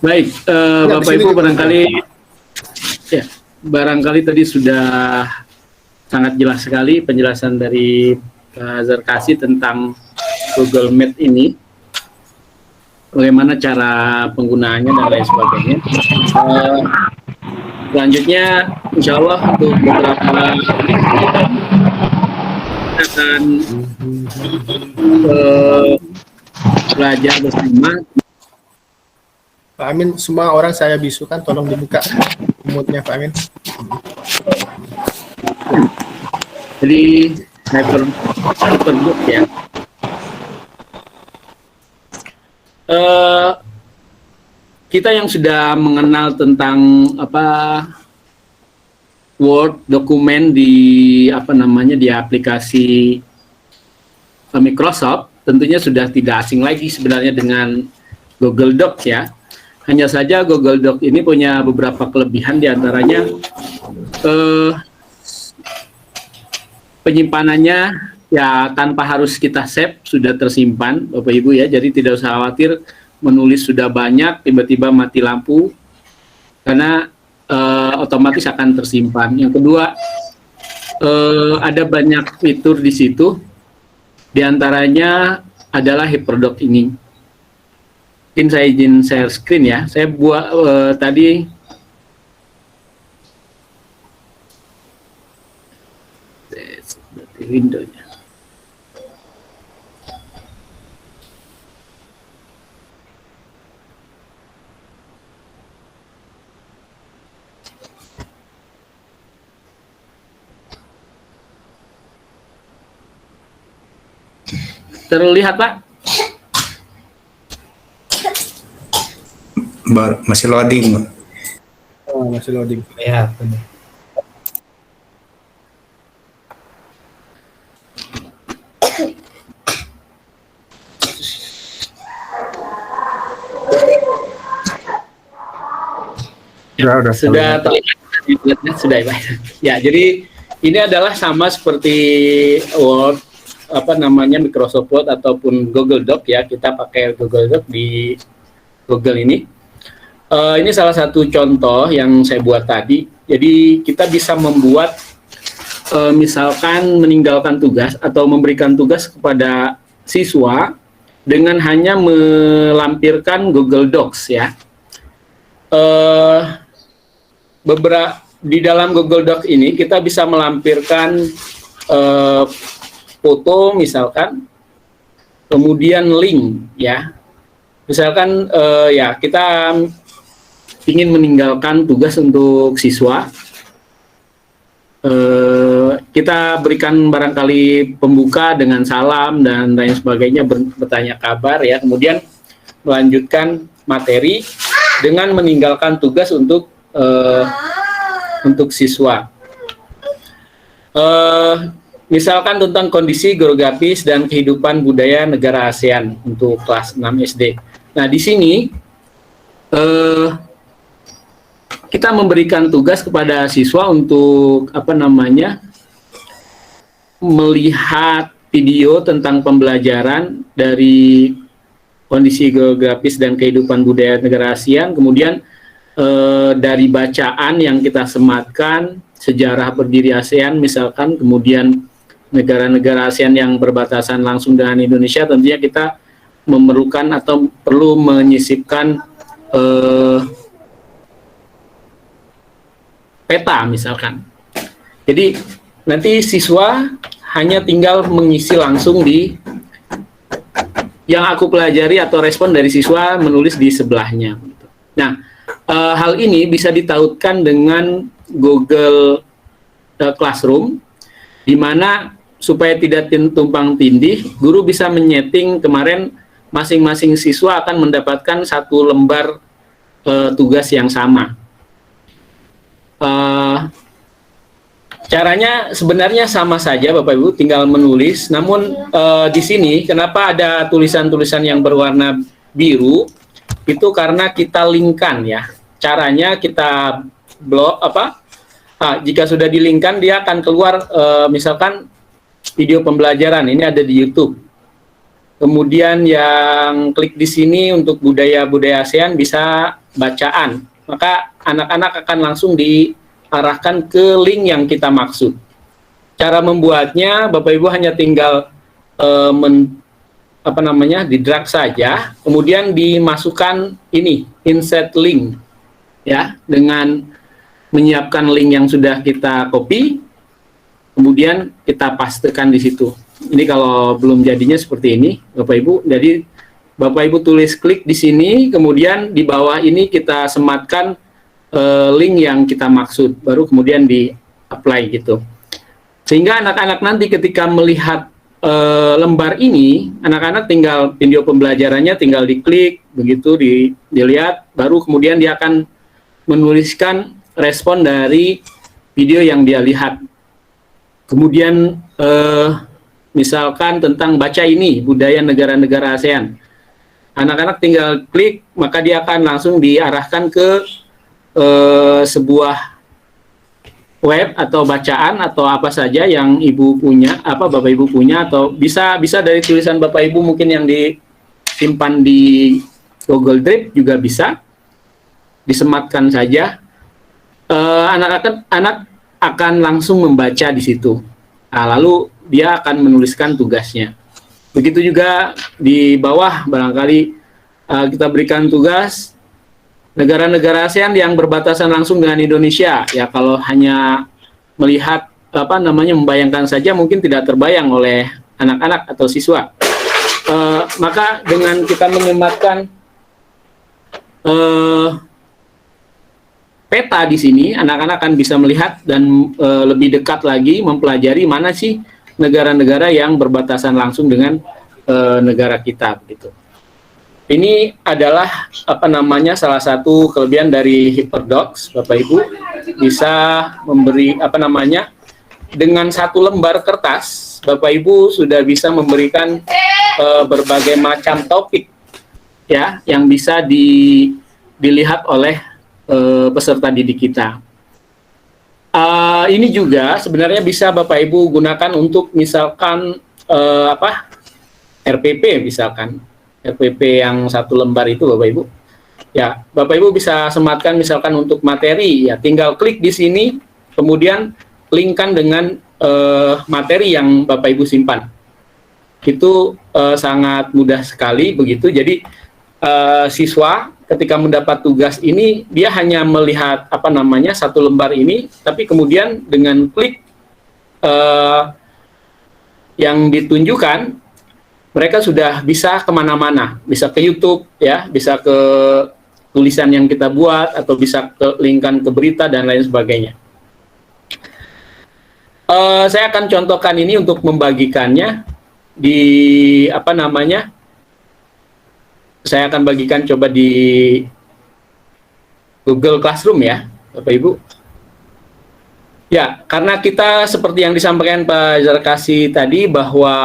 Baik, Bapak Ibu barangkali tadi sudah sangat jelas sekali penjelasan dari Pak Zarkasi tentang Google Meet ini. Bagaimana cara penggunaannya dan lain sebagainya. Selanjutnya, insya Allah untuk beberapa akan belajar bersama. Pak Amin, semua orang saya bisukan, tolong dibuka mute-nya Pak Amin. Jadi HyperDocs ya. Kita yang sudah mengenal tentang Word dokumen di di aplikasi Microsoft, tentunya sudah tidak asing lagi sebenarnya dengan Google Docs ya. Hanya saja Google Docs ini punya beberapa kelebihan, diantaranya penyimpanannya ya tanpa harus kita save, sudah tersimpan Bapak Ibu ya, jadi tidak usah khawatir menulis sudah banyak tiba-tiba mati lampu, karena otomatis akan tersimpan. Yang kedua, ada banyak fitur di situ, diantaranya adalah HyperDocs ini. Mungkin saya izin share screen ya, saya buat tadi Windowsnya. Terlihat Pak? Masih loading. Oh, masih loading. Ya. Sudah terlihat sudah Pak. Ya, jadi ini adalah sama seperti Word, Microsoft Word ataupun Google Doc ya. Kita pakai Google Doc di Google ini. Ini salah satu contoh yang saya buat tadi. Jadi kita bisa membuat misalkan meninggalkan tugas atau memberikan tugas kepada siswa dengan hanya melampirkan Google Docs ya. Di dalam Google Docs ini kita bisa melampirkan foto misalkan, kemudian link ya. Misalkan ya kita ingin meninggalkan tugas untuk siswa, kita berikan barangkali pembuka dengan salam dan lain sebagainya, bertanya kabar ya, kemudian melanjutkan materi dengan meninggalkan tugas untuk siswa. Misalkan tentang kondisi geografis dan kehidupan budaya negara ASEAN untuk kelas 6 SD. Nah, di sini kita memberikan tugas kepada siswa untuk melihat video tentang pembelajaran dari kondisi geografis dan kehidupan budaya negara ASEAN, kemudian dari bacaan yang kita sematkan, sejarah berdiri ASEAN misalkan, kemudian negara-negara ASEAN yang berbatasan langsung dengan Indonesia, tentunya kita memerlukan atau perlu menyisipkan peta misalkan. Jadi nanti siswa hanya tinggal mengisi langsung di yang aku pelajari atau respon dari siswa menulis di sebelahnya. Nah, hal ini bisa ditautkan dengan Google Classroom, di mana supaya tidak tumpang tindih, guru bisa menyeting kemarin masing-masing siswa akan mendapatkan satu lembar tugas yang sama. Caranya sebenarnya sama saja Bapak Ibu, tinggal menulis. Namun di sini kenapa ada tulisan-tulisan yang berwarna biru? Itu karena kita linkkan ya. Caranya kita jika sudah dilingkan dia akan keluar misalkan video pembelajaran ini ada di YouTube. Kemudian yang klik di sini untuk budaya-budaya ASEAN bisa bacaan. Maka anak-anak akan langsung diarahkan ke link yang kita maksud. Cara membuatnya Bapak Ibu hanya tinggal di drag saja, kemudian dimasukkan ini insert link ya, dengan menyiapkan link yang sudah kita copy, kemudian kita pastekan di situ. Ini kalau belum jadinya seperti ini Bapak Ibu. Jadi Bapak Ibu tulis klik di sini, kemudian di bawah ini kita sematkan link yang kita maksud, baru kemudian di apply gitu. Sehingga anak-anak nanti ketika melihat lembar ini, anak-anak tinggal video pembelajarannya tinggal diklik, begitu dilihat, baru kemudian dia akan menuliskan respon dari video yang dia lihat. Kemudian misalkan tentang baca ini, budaya negara-negara ASEAN. Anak-anak tinggal klik, maka dia akan langsung diarahkan ke sebuah web atau bacaan atau apa saja yang ibu punya, Bapak Ibu punya, atau bisa dari tulisan Bapak Ibu mungkin yang disimpan di Google Drive juga bisa, disematkan saja. Anak akan langsung membaca di situ. Nah, lalu dia akan menuliskan tugasnya. Begitu juga di bawah barangkali kita berikan tugas negara-negara ASEAN yang berbatasan langsung dengan Indonesia. Ya, kalau hanya melihat membayangkan saja mungkin tidak terbayang oleh anak-anak atau siswa. Maka dengan kita menyematkan peta di sini, anak-anak akan bisa melihat dan lebih dekat lagi mempelajari mana sih negara-negara yang berbatasan langsung dengan negara kita begitu. Ini adalah salah satu kelebihan dari HyperDocs, Bapak Ibu, bisa memberi dengan satu lembar kertas, Bapak Ibu sudah bisa memberikan berbagai macam topik ya yang bisa dilihat oleh peserta didik kita. Ini juga sebenarnya bisa Bapak Ibu gunakan untuk misalkan RPP misalkan. RPP yang satu lembar itu Bapak Ibu. Ya, Bapak Ibu bisa sematkan misalkan untuk materi ya, tinggal klik di sini kemudian linkkan dengan materi yang Bapak Ibu simpan. Itu sangat mudah sekali begitu. Jadi siswa ketika mendapat tugas ini dia hanya melihat satu lembar ini, tapi kemudian dengan klik yang ditunjukkan mereka sudah bisa kemana-mana, bisa ke YouTube, ya, bisa ke tulisan yang kita buat, atau bisa ke linkan ke berita dan lain sebagainya. Saya akan contohkan ini untuk membagikannya di saya akan bagikan coba di Google Classroom ya, Bapak Ibu. Ya, karena kita seperti yang disampaikan Pak Zarkasi tadi bahwa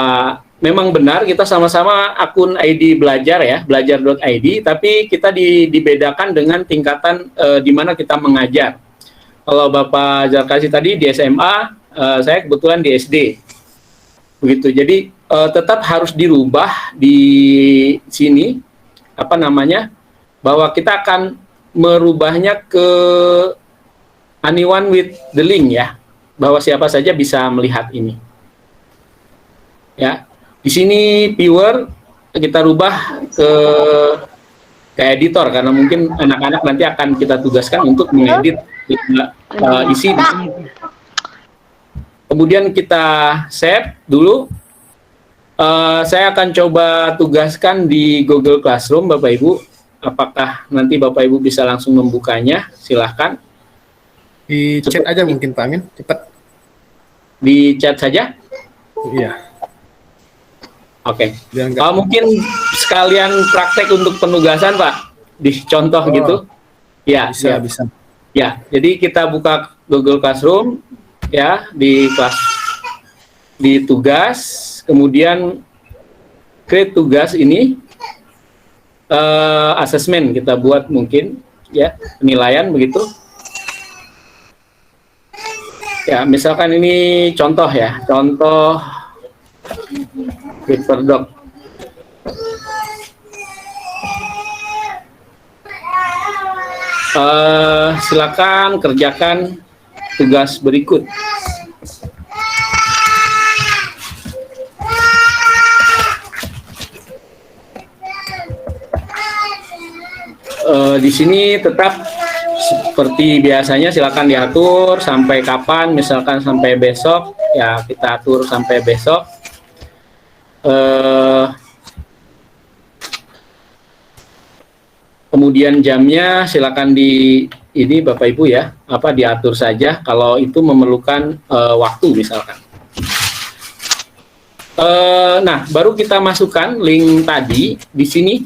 memang benar kita sama-sama akun ID belajar ya, belajar.id, tapi kita dibedakan dengan tingkatan di mana kita mengajar. Kalau Bapak Zarkasi tadi di SMA, saya kebetulan di SD. Begitu. Jadi tetap harus dirubah di sini bahwa kita akan merubahnya ke anyone with the link ya, bahwa siapa saja bisa melihat ini. Ya. Di sini viewer kita rubah ke editor karena mungkin anak-anak nanti akan kita tugaskan untuk mengedit isi di sini. Kemudian kita save dulu. Saya akan coba tugaskan di Google Classroom, Bapak Ibu. Apakah nanti Bapak Ibu bisa langsung membukanya? Silahkan. Di chat aja mungkin Pak Amin, cepat. Di chat saja? Iya. Oke. Kalau mungkin sekalian praktek untuk penugasan, Pak, dicontoh gitu. Ya, bisa, ya. bisa. Ya, jadi kita buka Google Classroom ya di tugas, kemudian create tugas ini assessment kita buat mungkin ya, penilaian begitu. Ya, misalkan ini contoh ya, contoh HyperDoc. Silakan kerjakan tugas berikut. Di sini tetap seperti biasanya, silakan diatur sampai kapan, misalkan sampai besok, ya kita atur sampai besok. Kemudian jamnya silakan ini Bapak Ibu ya, diatur saja kalau itu memerlukan waktu misalkan. Nah, baru kita masukkan link tadi di sini.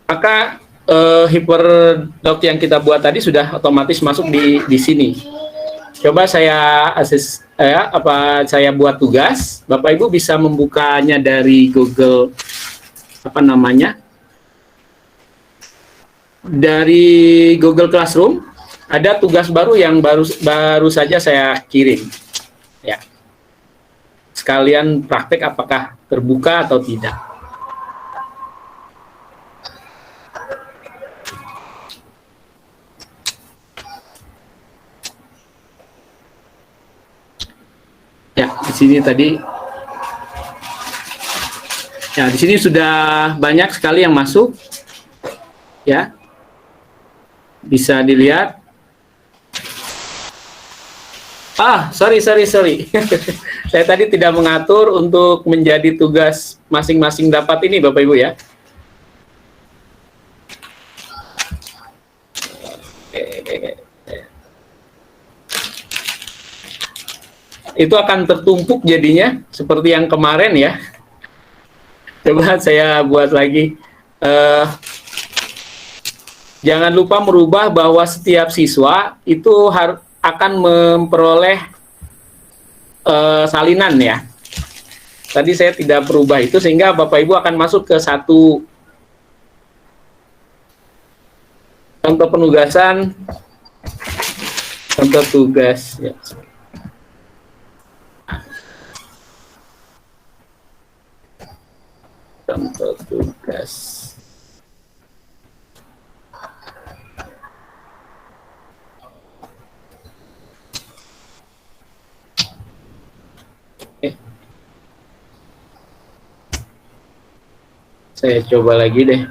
Maka HyperDoc yang kita buat tadi sudah otomatis masuk di sini. Coba saya saya buat tugas. Bapak Ibu bisa membukanya dari Google dari Google Classroom. Ada tugas baru yang baru saja saya kirim. Ya. Sekalian praktek apakah terbuka atau tidak. Ya, di sini tadi. Ya, di sini sudah banyak sekali yang masuk. Ya. Bisa dilihat. Sorry. Saya tadi tidak mengatur untuk menjadi tugas masing-masing dapat ini, Bapak Ibu ya. itu akan tertumpuk jadinya seperti yang kemarin ya. Coba saya buat lagi. Jangan lupa merubah bahwa setiap siswa itu akan memperoleh salinan ya. Tadi saya tidak berubah itu sehingga Bapak Ibu akan masuk ke satu contoh penugasan, contoh tugas ya. Contoh tugas. Saya coba lagi deh.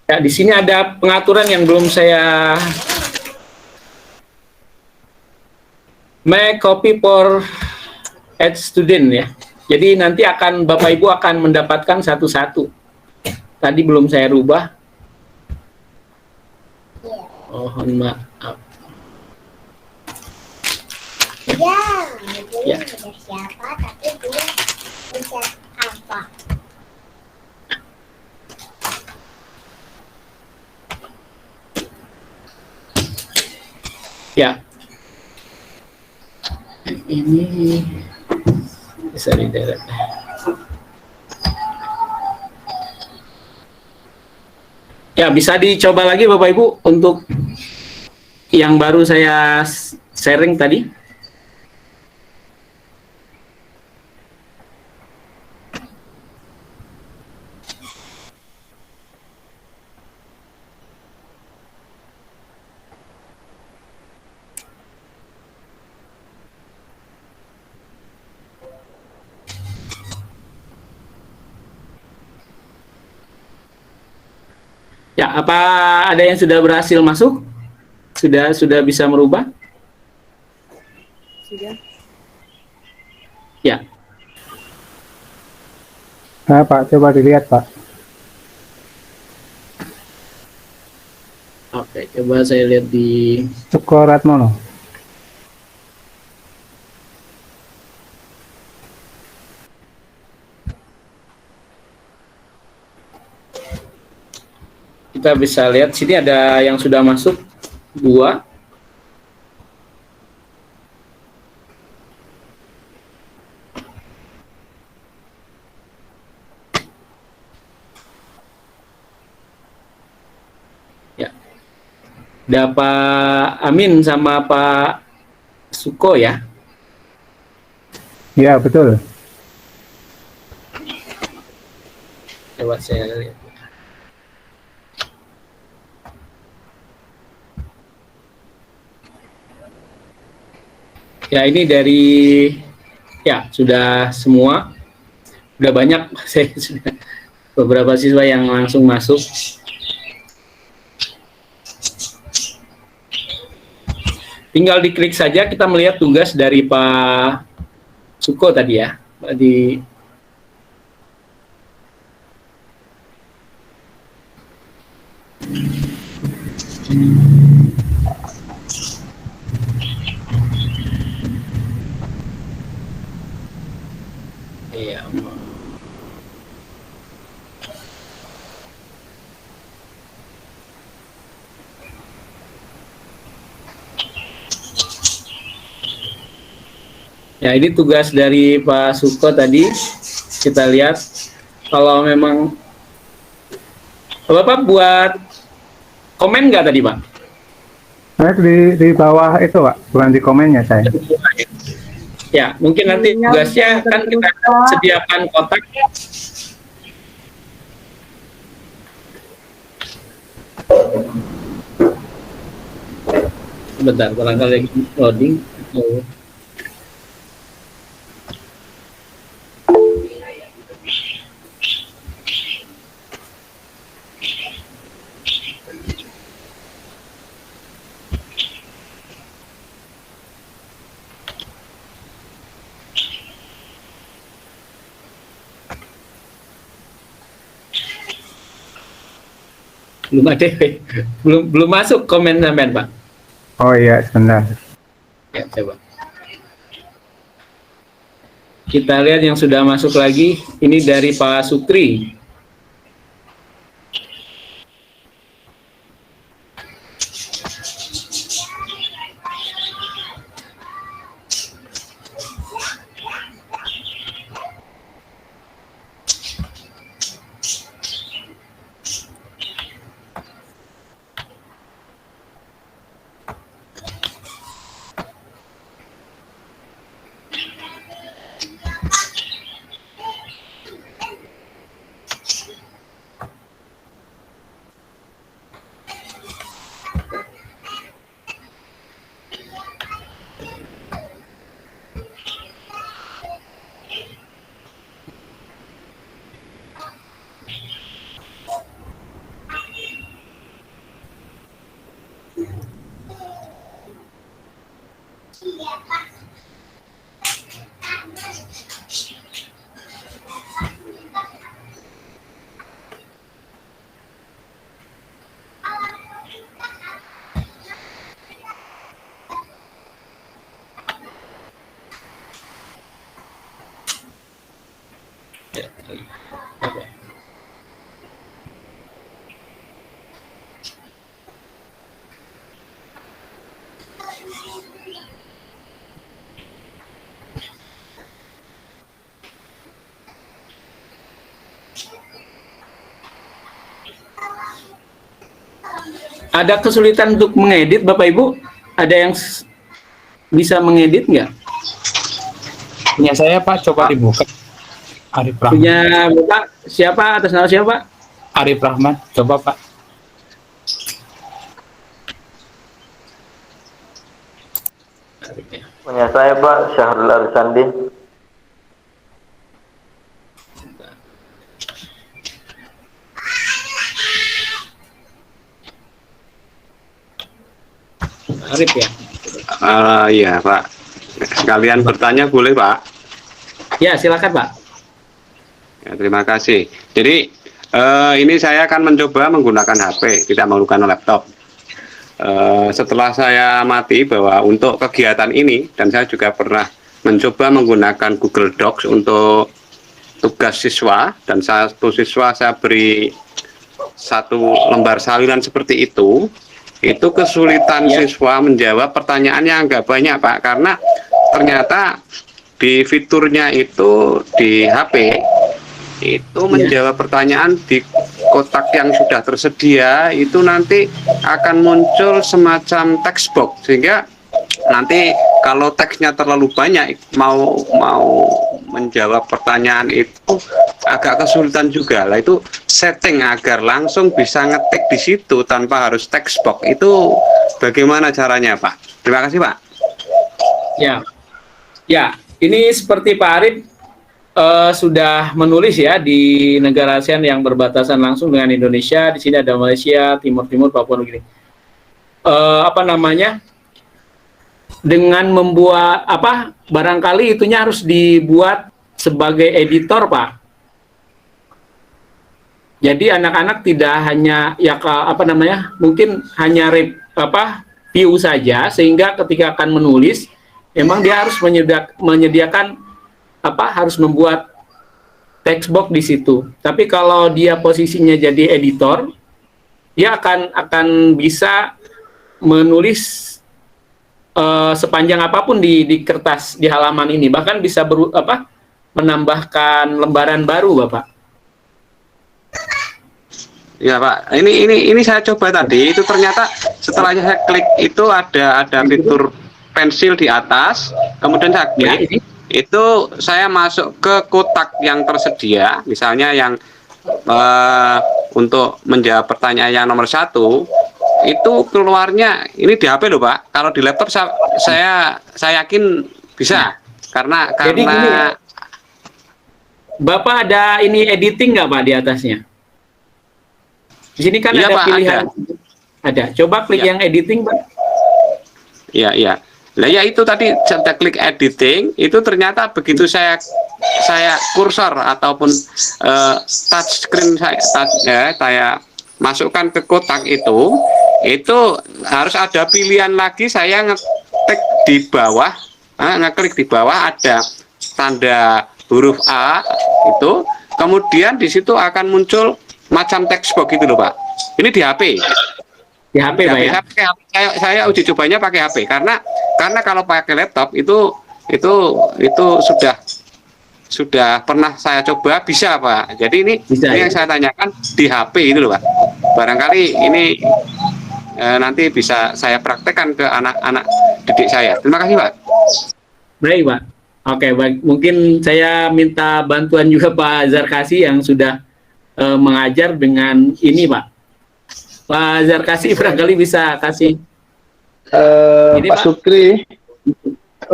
Ya, di sini ada pengaturan yang belum saya make copy for each student ya. Jadi nanti akan Bapak Ibu akan mendapatkan satu-satu. Tadi belum saya rubah. Mohon maaf. Ya. Siapa tapi belum bisa apa. Ya. Ini bisa dideret. Ya, bisa dicoba lagi Bapak Ibu untuk yang baru saya sharing tadi. Ya, apa ada yang sudah berhasil masuk? Sudah bisa merubah? Sudah. Ya. Nah, Pak, coba dilihat, Pak. Oke, coba saya lihat di Suko Ratmono. kita bisa lihat sini ada yang sudah masuk 2. Ya. Ada Pak Amin sama Pak Suko ya. Ya, betul. Coba saya lihat. Ya, ini dari ya sudah semua, sudah banyak. Saya sudah beberapa siswa yang langsung masuk. Tinggal diklik saja kita melihat tugas dari Pak Suko tadi ya. Di iya. Ya, ini tugas dari Pak Suko tadi. Kita lihat kalau memang Bapak buat komen nggak tadi, Pak? Saya di bawah itu, Pak, bukan di komennya saya. Ya, mungkin nanti tugasnya kan kita sediakan kotak. Sebentar, barangkali loading. belum ada, belum masuk komen sampean Pak. Oh iya, sebentar. Ya, coba. Kita lihat yang sudah masuk lagi. Ini dari Pak Sukri. Ada kesulitan untuk mengedit, Bapak Ibu? Ada yang bisa mengedit nggak? Punya saya Pak, coba dibuka. Arif Rahman. Punya Bapak siapa? Atas nama siapa? Arif Rahman, coba Pak. Punya saya Pak, Syahrul Arsandi. Arif ya? Iya Pak. Sekalian bertanya boleh Pak? Ya, silakan Pak. Ya, terima kasih. Jadi ini saya akan mencoba menggunakan HP, tidak menggunakan laptop. Setelah saya amati bahwa untuk kegiatan ini, dan saya juga pernah mencoba menggunakan Google Docs untuk tugas siswa, dan satu siswa saya beri satu lembar salinan seperti itu kesulitan siswa menjawab pertanyaan yang agak banyak Pak, karena ternyata di fiturnya itu di HP itu menjawab pertanyaan di kotak yang sudah tersedia itu nanti akan muncul semacam text box, sehingga nanti kalau teksnya terlalu banyak mau menjawab pertanyaan itu agak kesulitan juga lah. Itu setting agar langsung bisa ngetik di situ tanpa harus text box itu bagaimana caranya Pak? Terima kasih Pak. Ya, ini seperti Pak Arif sudah menulis ya di negara ASEAN yang berbatasan langsung dengan Indonesia. Di sini ada Malaysia, Timur Timur, Papua Nugini. Dengan membuat barangkali itunya harus dibuat sebagai editor Pak. Jadi anak-anak tidak hanya mungkin hanya view saja, sehingga ketika akan menulis memang dia harus menyediakan harus membuat text box di situ. Tapi kalau dia posisinya jadi editor, dia akan bisa menulis sepanjang apapun di kertas di halaman ini, bahkan bisa menambahkan lembaran baru Bapak. Ya Pak, ini saya coba tadi, itu ternyata setelah saya klik itu ada fitur pensil di atas, kemudian saya klik, itu saya masuk ke kotak yang tersedia, misalnya yang untuk menjawab pertanyaan yang nomor 1, itu keluarnya ini di HP loh Pak. Kalau di laptop saya yakin bisa, karena Jadi gini, Bapak ada ini editing nggak Pak di atasnya? Di sini kan ada Pak, pilihan. Ada. Coba klik yang editing Pak. Iya. Lah ya itu tadi saya klik editing, itu ternyata begitu saya kursor ataupun touch screen saya masukkan ke kotak itu harus ada pilihan lagi. Saya ngetik di bawah, ngeklik di bawah ada tanda huruf A itu, kemudian di situ akan muncul macam text box gitu loh Pak. Ini di HP. Di HP Pak ya? Saya uji cobanya pakai HP karena kalau pakai laptop itu sudah pernah saya coba bisa Pak. Jadi ini yang saya tanyakan di HP itu loh Pak. Barangkali ini nanti bisa saya praktekkan ke anak-anak didik saya. Terima kasih Pak. Baik Pak. Oke baik. Mungkin saya minta bantuan juga Pak Zarkasi yang sudah mengajar dengan ini Pak. Pak Zarkasi barangkali bisa kasih. Ini, Pak Sukri,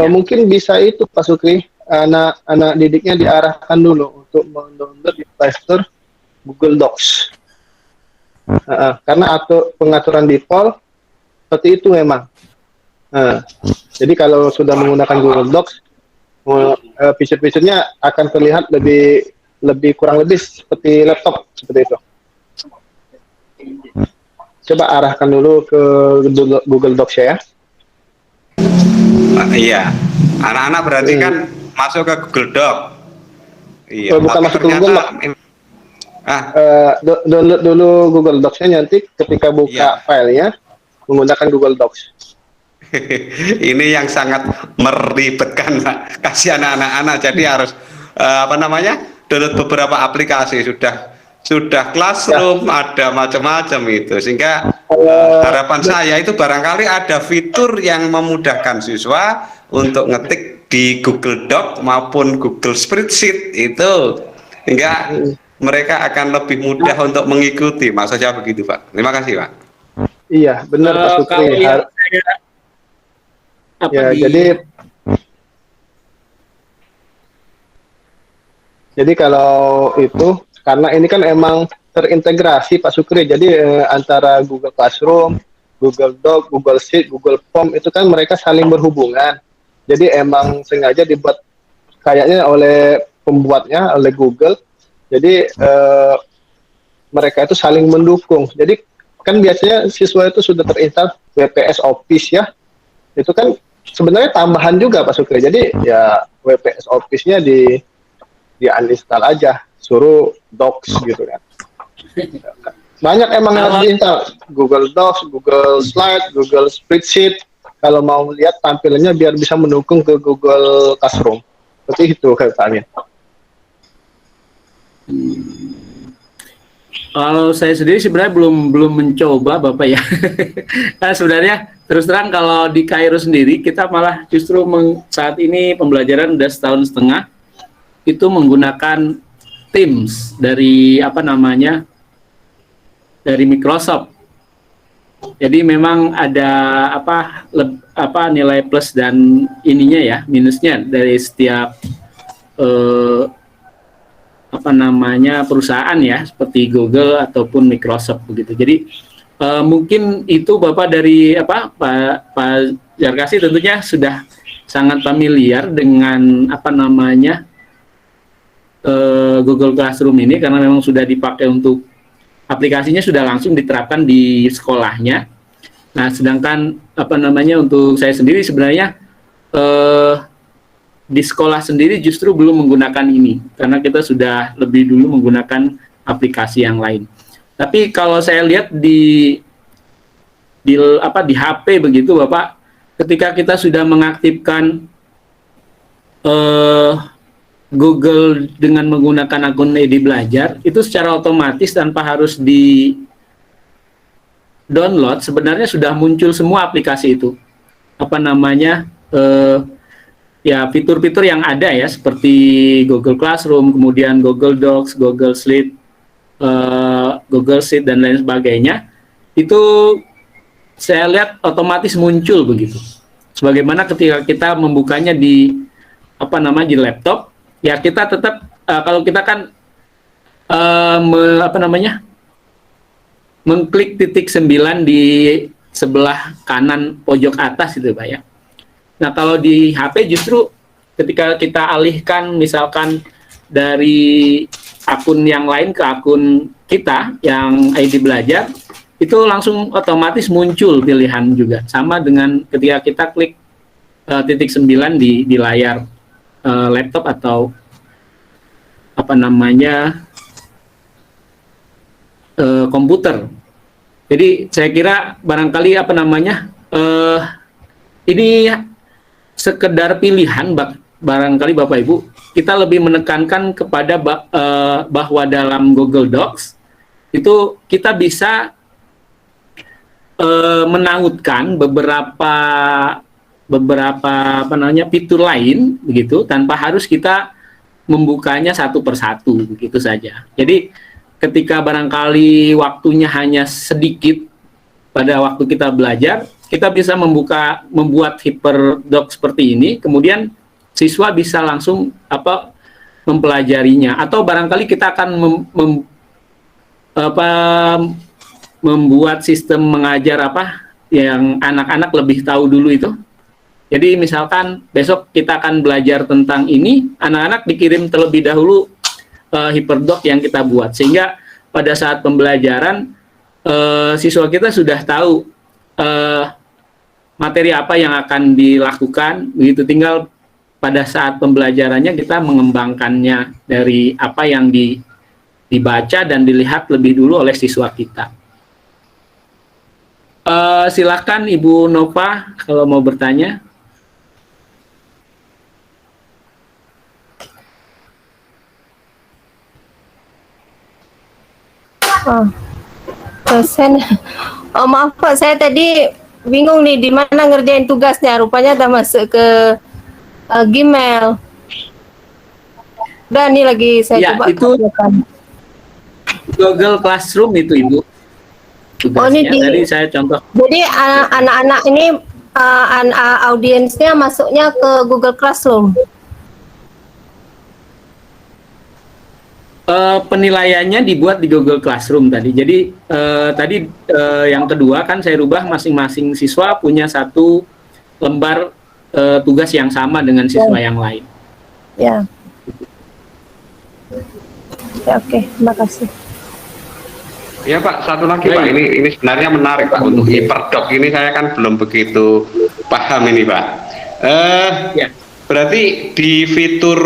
mungkin bisa itu Pak Sukri. Anak didiknya diarahkan dulu untuk mendownload di Play Store Google Docs. Karena pengaturan default seperti itu memang. Jadi kalau sudah menggunakan Google Docs, fitur-fiturnya akan terlihat lebih kurang lebih seperti laptop seperti itu. Coba arahkan dulu ke Google Docs ya. Iya, anak-anak berarti kan masuk ke Google Doc. Iya, bukan masuk ke Google Doc. Download dulu Google Docs-nya, nanti ketika buka filenya menggunakan Google Docs. Ini yang sangat meribetkan Pak. Kasihan anak-anak, jadi harus download beberapa aplikasi. Sudah Classroom, ada macam-macam itu, sehingga harapan saya itu barangkali ada fitur yang memudahkan siswa untuk ngetik di Google Doc maupun Google Spreadsheet itu, hingga mereka akan lebih mudah untuk mengikuti. Maksudnya begitu Pak. Terima kasih Pak. Iya benar Pak Sukri. Jadi kalau itu karena ini kan emang terintegrasi Pak Sukri, jadi antara Google Classroom, Google Doc, Google Sheet, Google Form itu kan mereka saling berhubungan. Jadi emang sengaja dibuat kayaknya oleh pembuatnya, oleh Google. Jadi mereka itu saling mendukung. Jadi kan biasanya siswa itu sudah terinstall WPS Office ya. Itu kan sebenarnya tambahan juga Pak Sukri. Jadi ya WPS Office-nya di uninstall aja, suruh Docs gitu kan. Banyak emang harus diinstal, Google Docs, Google Slide, Google Spreadsheet. Kalau mau lihat tampilannya biar bisa mendukung ke Google Classroom. Seperti itu katanya. Kalau saya sendiri sebenarnya belum mencoba Bapak ya. Nah, sebenarnya terus terang kalau di Kairo sendiri kita malah justru saat ini pembelajaran udah 1,5 tahun itu menggunakan Teams dari dari Microsoft. Jadi memang ada nilai plus dan ininya ya, minusnya dari setiap perusahaan ya, seperti Google ataupun Microsoft begitu. Jadi mungkin itu Bapak dari Pak Zarkasi tentunya sudah sangat familiar dengan Google Classroom ini, karena memang sudah dipakai untuk aplikasinya, sudah langsung diterapkan di sekolahnya. Nah, sedangkan untuk saya sendiri sebenarnya di sekolah sendiri justru belum menggunakan ini, karena kita sudah lebih dulu menggunakan aplikasi yang lain. Tapi kalau saya lihat di HP begitu Bapak, ketika kita sudah mengaktifkan Google dengan menggunakan akun Edi Belajar, itu secara otomatis tanpa harus di download sebenarnya sudah muncul semua aplikasi itu. Fitur-fitur yang ada ya, seperti Google Classroom, kemudian Google Docs, Google Sheet, dan lain sebagainya, itu saya lihat otomatis muncul begitu. Sebagaimana ketika kita membukanya di laptop, ya kita tetap kalau kita kan mengklik titik 9 di sebelah kanan pojok atas itu Pak ya. Nah, kalau di HP justru ketika kita alihkan misalkan dari akun yang lain ke akun kita yang ID belajar, itu langsung otomatis muncul pilihan juga. Sama dengan ketika kita klik titik 9 di layar laptop atau apa namanya komputer. Jadi saya kira barangkali apa namanya ini sekedar pilihan, barangkali Bapak Ibu, kita lebih menekankan kepada bahwa dalam Google Docs itu kita bisa menautkan beberapa apa namanya fitur lain begitu, tanpa harus kita membukanya satu persatu begitu saja. Jadi ketika barangkali waktunya hanya sedikit pada waktu kita belajar, kita bisa membuat hyperdoc seperti ini, kemudian siswa bisa langsung mempelajarinya, atau barangkali kita akan membuat sistem mengajar yang anak-anak lebih tahu dulu itu. Jadi misalkan besok kita akan belajar tentang ini, anak-anak dikirim terlebih dahulu hyperdoc yang kita buat, sehingga pada saat pembelajaran siswa kita sudah tahu materi apa yang akan dilakukan, begitu. Tinggal pada saat pembelajarannya kita mengembangkannya dari apa yang dibaca dan dilihat lebih dulu oleh siswa kita. Silakan Ibu Nova kalau mau bertanya. Dosen. Maaf Pak, saya tadi bingung nih di mana ngerjain tugasnya. Rupanya udah masuk ke Gmail. Dan ini lagi saya coba. Itu Google Classroom itu Ibu. Tugasnya. Tadi saya contoh. Jadi anak-anak ini audiensnya masuknya ke Google Classroom. Penilaiannya dibuat di Google Classroom tadi. Jadi yang kedua kan saya rubah, masing-masing siswa punya satu lembar tugas yang sama dengan siswa yang lain. Ya. Ya, oke, terima kasih. Ya Pak, satu lagi Pak, ini sebenarnya menarik Pak untuk hyperdoc ini, saya kan belum begitu paham ini Pak. Berarti di fitur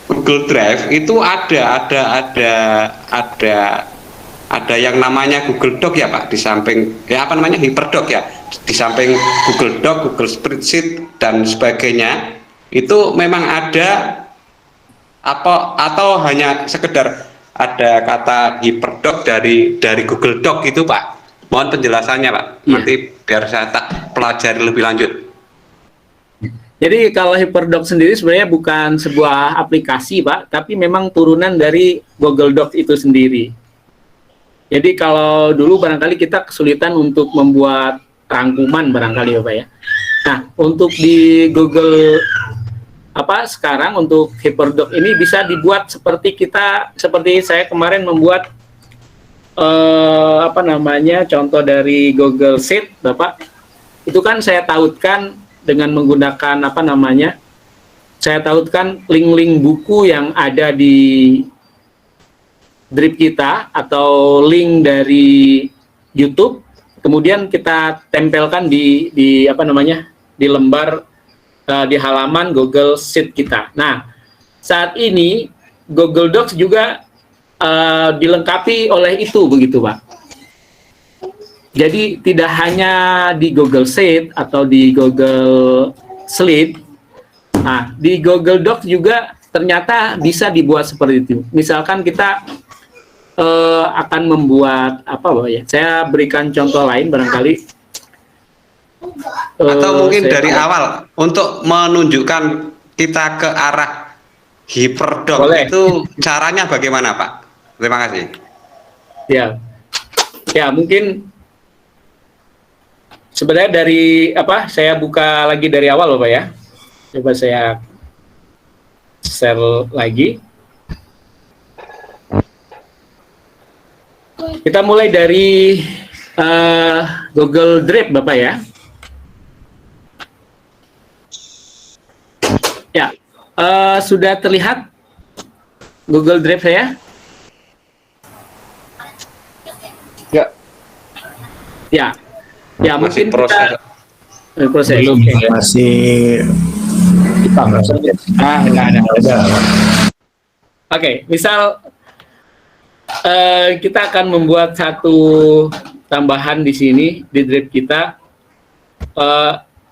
Google Drive itu ada yang namanya Google Doc ya Pak, di samping hyperdoc ya, di samping Google Doc, Google Spreadsheet dan sebagainya. Itu memang ada atau hanya sekedar ada kata hyperdoc dari Google Doc itu Pak? Mohon penjelasannya Pak, nanti biar saya tak pelajari lebih lanjut. Jadi kalau hyperdoc sendiri sebenarnya bukan sebuah aplikasi Pak, tapi memang turunan dari Google Docs itu sendiri. Jadi kalau dulu barangkali kita kesulitan untuk membuat rangkuman barangkali ya Pak ya. Nah, untuk di Google sekarang untuk hyperdoc ini bisa dibuat seperti saya kemarin membuat contoh dari Google Sheet Bapak. Itu kan saya tautkan dengan menggunakan saya tautkan link-link buku yang ada di Drip kita atau link dari YouTube, kemudian kita tempelkan di lembar di halaman Google Sheet kita. Nah, saat ini Google Docs juga dilengkapi oleh itu begitu Pak. Jadi tidak hanya di Google Sheet atau di Google Slide, nah di Google Docs juga ternyata bisa dibuat seperti itu. Misalkan kita akan membuat saya berikan contoh lain barangkali. Atau mungkin dari awal untuk menunjukkan kita ke arah hyperdoc itu caranya bagaimana Pak? Terima kasih. Ya mungkin sebenarnya dari saya buka lagi dari awal Bapak ya. Coba saya share lagi. Kita mulai dari Google Drive Bapak ya. Ya, sudah terlihat Google Drive saya? Ya. Ya. Ya, Masih mungkin proses. kita proses. Belum. Oke. Masih Nggak ada. Oke, misal kita akan membuat satu tambahan di sini di drive kita.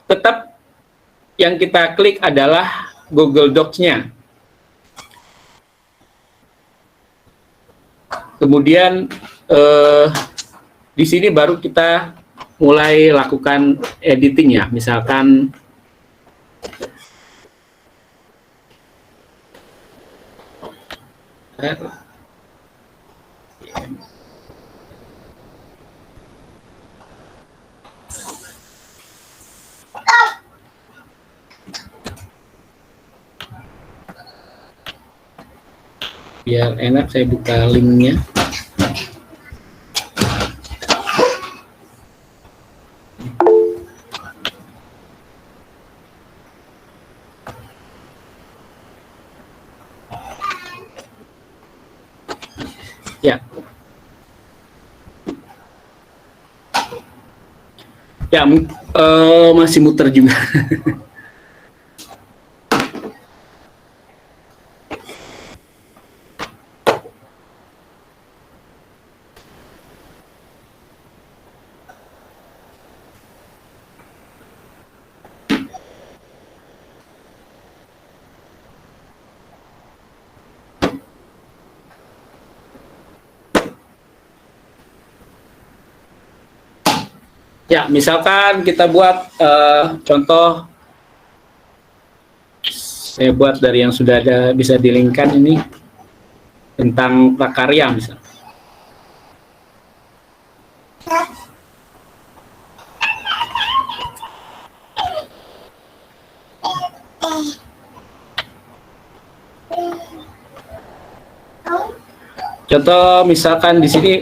Tetap yang kita klik adalah Google Docs-nya. Kemudian di sini baru kita mulai lakukan editing ya, misalkan biar enak saya buka linknya. Ya. Ya, masih muter juga. Ya, misalkan kita buat contoh, saya buat dari yang sudah ada bisa dilingkan ini tentang prakarya misalnya. Contoh misalkan di sini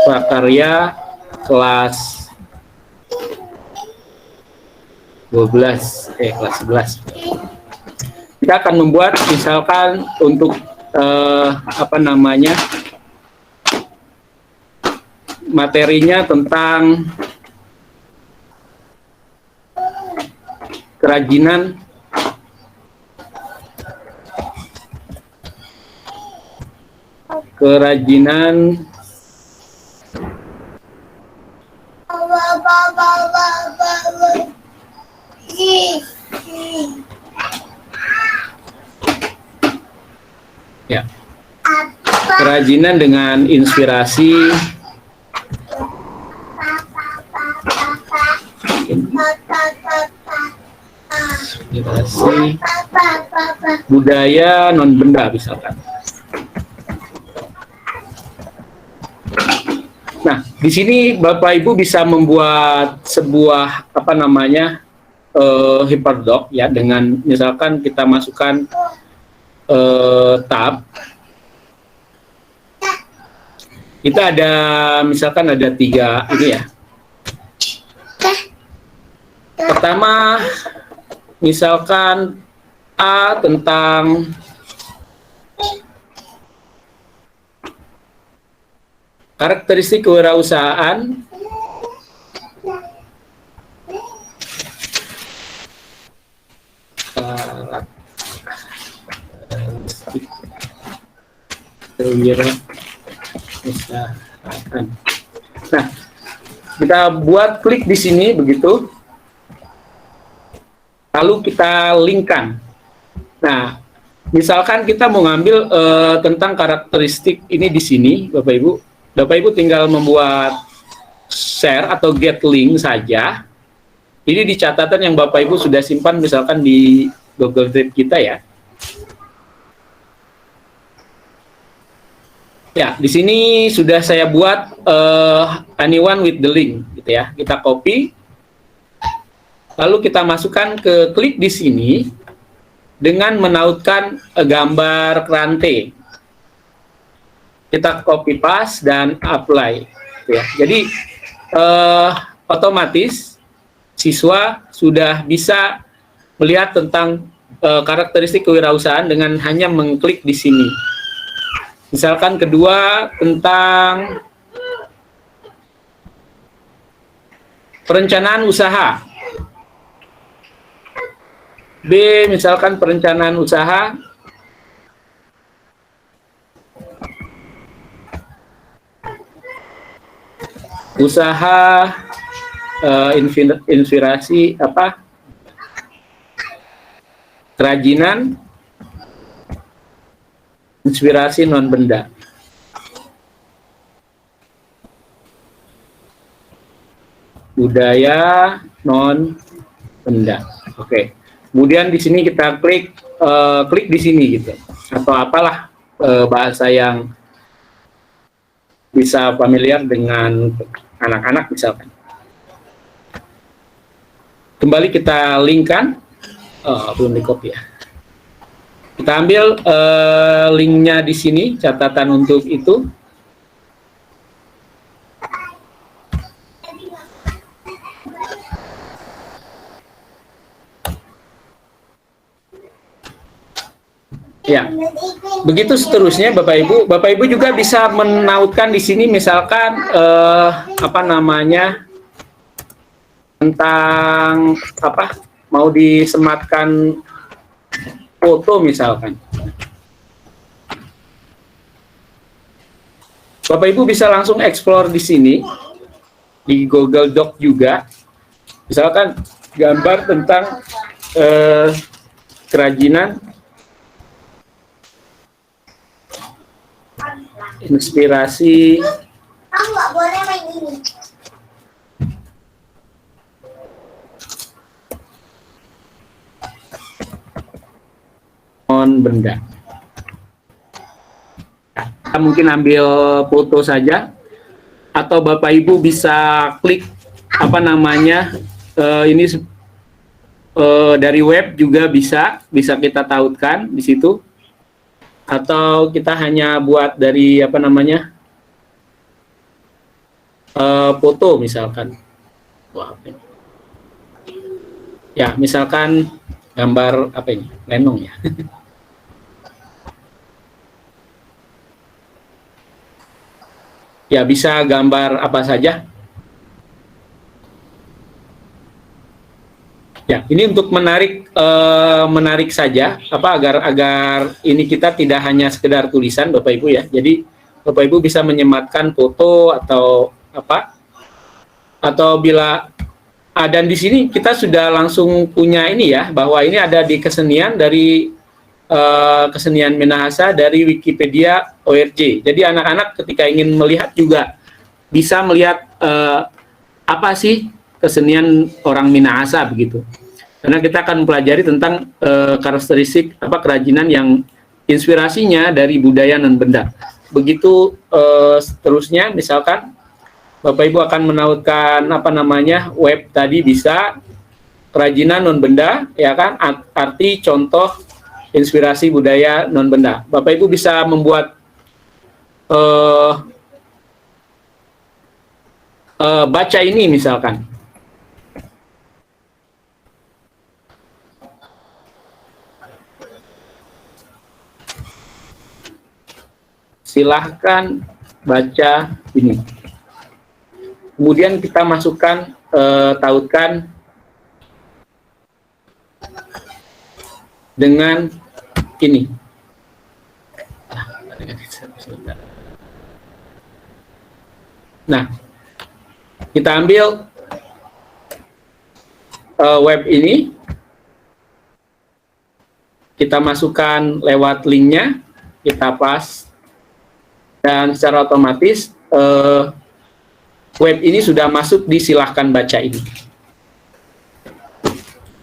prakarya kelas 12 kelas 11. Kita akan membuat misalkan untuk apa namanya, materinya tentang kerajinan ya, kerajinan dengan inspirasi budaya non benda misalkan. Nah, di sini Bapak Ibu bisa membuat sebuah apa namanya hyperdoc ya, dengan misalkan kita masukkan tab. Kita ada misalkan ada 3 ini ya. Pertama misalkan A tentang karakteristik kewirausahaan, kewirausahaan. Nah, kita buat klik di sini begitu, lalu kita linkkan. Nah, misalkan kita mau ngambil tentang karakteristik ini di sini, Bapak Ibu. Bapak Ibu tinggal membuat share atau get link saja. Ini di catatan yang Bapak Ibu sudah simpan misalkan di Google Drive kita ya. Ya, di sini sudah saya buat anyone with the link gitu ya. Kita copy. Lalu kita masukkan ke klik di sini dengan menautkan gambar rantai. Kita copy paste dan apply ya. Jadi otomatis siswa sudah bisa melihat tentang karakteristik kewirausahaan dengan hanya mengklik di sini. Misalkan kedua tentang perencanaan usaha. B misalkan perencanaan usaha. Usaha inspirasi apa? Kerajinan, inspirasi non benda. Budaya non benda. Oke. Kemudian di sini kita klik di sini gitu. Atau apalah bahasa yang bisa familiar dengan anak-anak misalkan. Kembali kita linkkan. Belum di copy ya. Kita ambil linknya di sini, catatan untuk itu. Ya, begitu seterusnya Bapak Ibu. Bapak Ibu juga bisa menautkan di sini misalkan apa namanya tentang apa mau disematkan foto misalkan. Bapak Ibu bisa langsung explore di sini di Google Doc juga. Misalkan gambar tentang kerajinan, inspirasi Kamu nggak boleh main ini. non benda. Kita mungkin ambil foto saja, atau Bapak Ibu bisa klik apa namanya ini dari web juga bisa kita tautkan di situ. Atau kita hanya buat dari apa namanya foto misalkan. Wah, ya misalkan gambar apa ini lenong ya. Ya bisa gambar apa saja. Ya, ini untuk menarik saja apa agar ini kita tidak hanya sekedar tulisan Bapak Ibu ya. Jadi Bapak Ibu bisa menyematkan foto atau apa. Atau bila dan di sini kita sudah langsung punya ini ya, bahwa ini ada di kesenian dari kesenian Minahasa dari Wikipedia ORG. Jadi anak-anak ketika ingin melihat juga bisa melihat apa sih kesenian orang Minahasa begitu. Karena kita akan mempelajari tentang karakteristik apa kerajinan yang inspirasinya dari budaya non benda. Begitu seterusnya misalkan Bapak Ibu akan menautkan apa namanya web tadi bisa kerajinan non benda ya kan, arti contoh inspirasi budaya non benda. Bapak Ibu bisa membuat baca ini misalkan. Silahkan baca ini. Kemudian kita masukkan, tautkan dengan ini. Nah, kita ambil web ini, kita masukkan lewat linknya, kita paste, dan secara otomatis web ini sudah masuk di silahkan baca ini.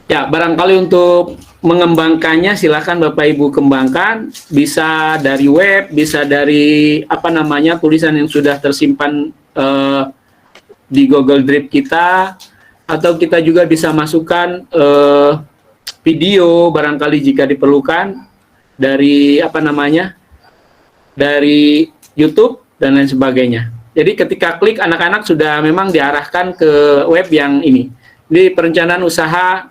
Ya, barangkali untuk mengembangkannya silahkan Bapak Ibu kembangkan, bisa dari web, bisa dari apa namanya tulisan yang sudah tersimpan di Google Drive kita, atau kita juga bisa masukkan video barangkali jika diperlukan dari apa namanya dari YouTube dan lain sebagainya. Jadi ketika klik, anak-anak sudah memang diarahkan ke web yang ini. Di perencanaan usaha,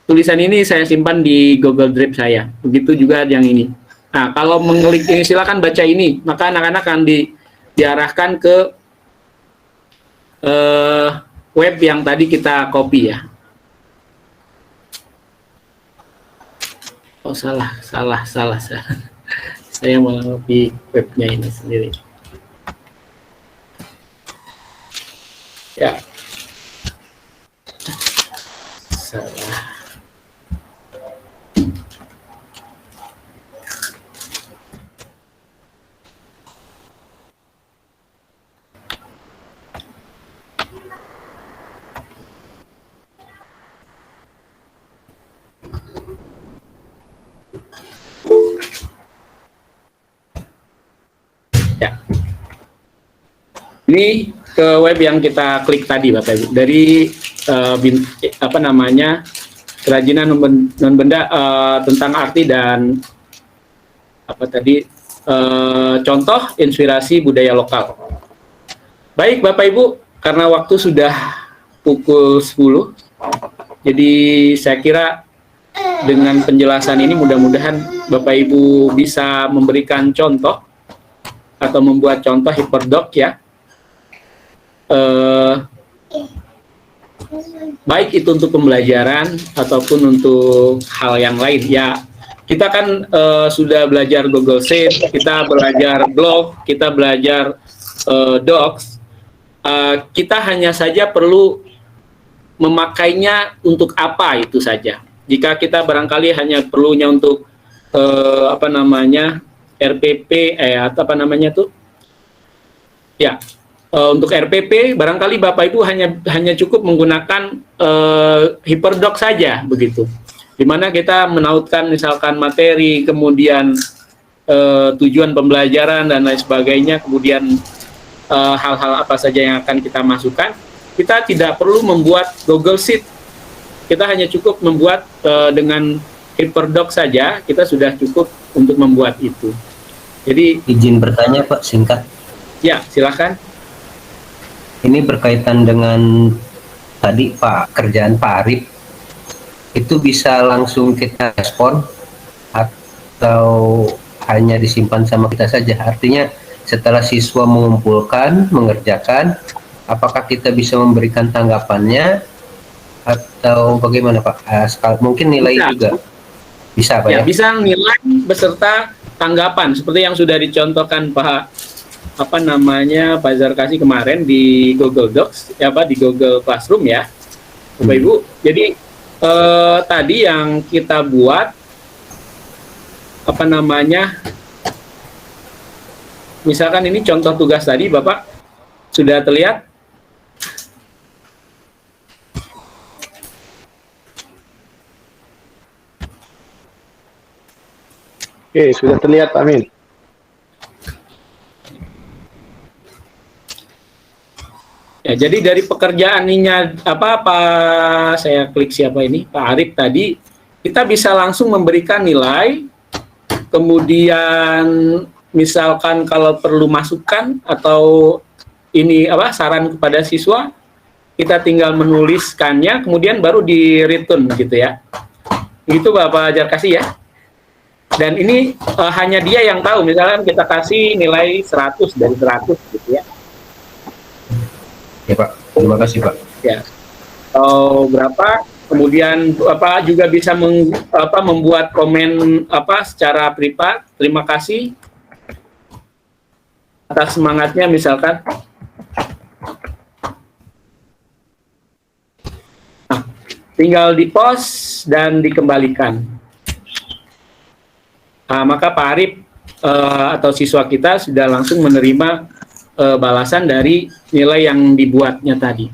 tulisan ini saya simpan di Google Drive saya. Begitu juga yang ini. Nah, kalau mengklik ini, silakan baca ini, maka anak-anak akan diarahkan ke web yang tadi kita copy ya. Oh, salah. Saya mengcopy webnya ini sendiri. Ya. Salah. Ya. Ini ke web yang kita klik tadi, Bapak Ibu, dari kerajinan non benda tentang arti dan contoh inspirasi budaya lokal. Baik Bapak Ibu, karena waktu sudah pukul 10, jadi saya kira dengan penjelasan ini mudah-mudahan Bapak Ibu bisa memberikan contoh atau membuat contoh hyperdoc ya. Baik itu untuk pembelajaran ataupun untuk hal yang lain ya. Kita kan sudah belajar Google Sheet, kita belajar blog, kita belajar Docs. Kita hanya saja perlu memakainya untuk apa itu saja. Jika kita barangkali hanya perlunya untuk RPP untuk RPP barangkali Bapak Ibu hanya cukup menggunakan hyperdoc saja begitu, di mana kita menautkan misalkan materi, kemudian tujuan pembelajaran dan lain sebagainya, kemudian hal-hal apa saja yang akan kita masukkan. Kita tidak perlu membuat Google Sheet, kita hanya cukup membuat dengan hyperdoc saja, kita sudah cukup untuk membuat itu. Jadi izin bertanya Pak, singkat. Ya, silakan. Ini berkaitan dengan tadi kerjaan Pak Arif, itu bisa langsung kita respon atau hanya disimpan sama kita saja? Artinya setelah siswa mengumpulkan, mengerjakan, apakah kita bisa memberikan tanggapannya atau bagaimana Pak? Mungkin nilai bisa. juga bisa Pak ya? Bisa nilai beserta tanggapan seperti yang sudah dicontohkan Pak Pak Zarkasi kemarin di Google Docs di Google Classroom ya Bapak Ibu. Jadi tadi yang kita buat misalkan ini contoh tugas tadi Bapak sudah terlihat. Oke, sudah terlihat Pak Amin. Ya, jadi dari pekerjaan saya klik siapa ini, Pak Arif tadi, kita bisa langsung memberikan nilai, kemudian misalkan kalau perlu masukan atau saran kepada siswa, kita tinggal menuliskannya, kemudian baru di return gitu ya. Gitu Bapak Jarkasi ya. Dan ini hanya dia yang tahu, misalkan kita kasih nilai 100 dari 100 gitu ya. Ya Pak, terima kasih Pak. Ya, berapa? Kemudian juga bisa membuat komen secara privat. Terima kasih atas semangatnya misalkan. Nah, tinggal di post dan dikembalikan. Nah, maka Pak Arif atau siswa kita sudah langsung menerima balasan dari nilai yang dibuatnya tadi.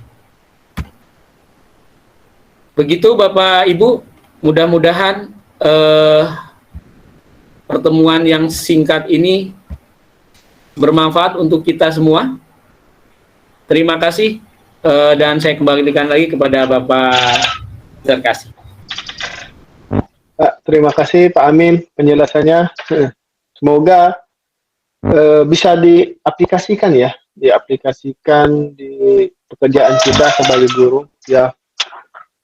Begitu Bapak Ibu, mudah-mudahan pertemuan yang singkat ini bermanfaat untuk kita semua. Terima kasih dan saya kembalikan lagi kepada Bapak Zarkasi. Terima kasih Pak Amin penjelasannya. Semoga bisa diaplikasikan ya, diaplikasikan di pekerjaan kita sebagai guru ya.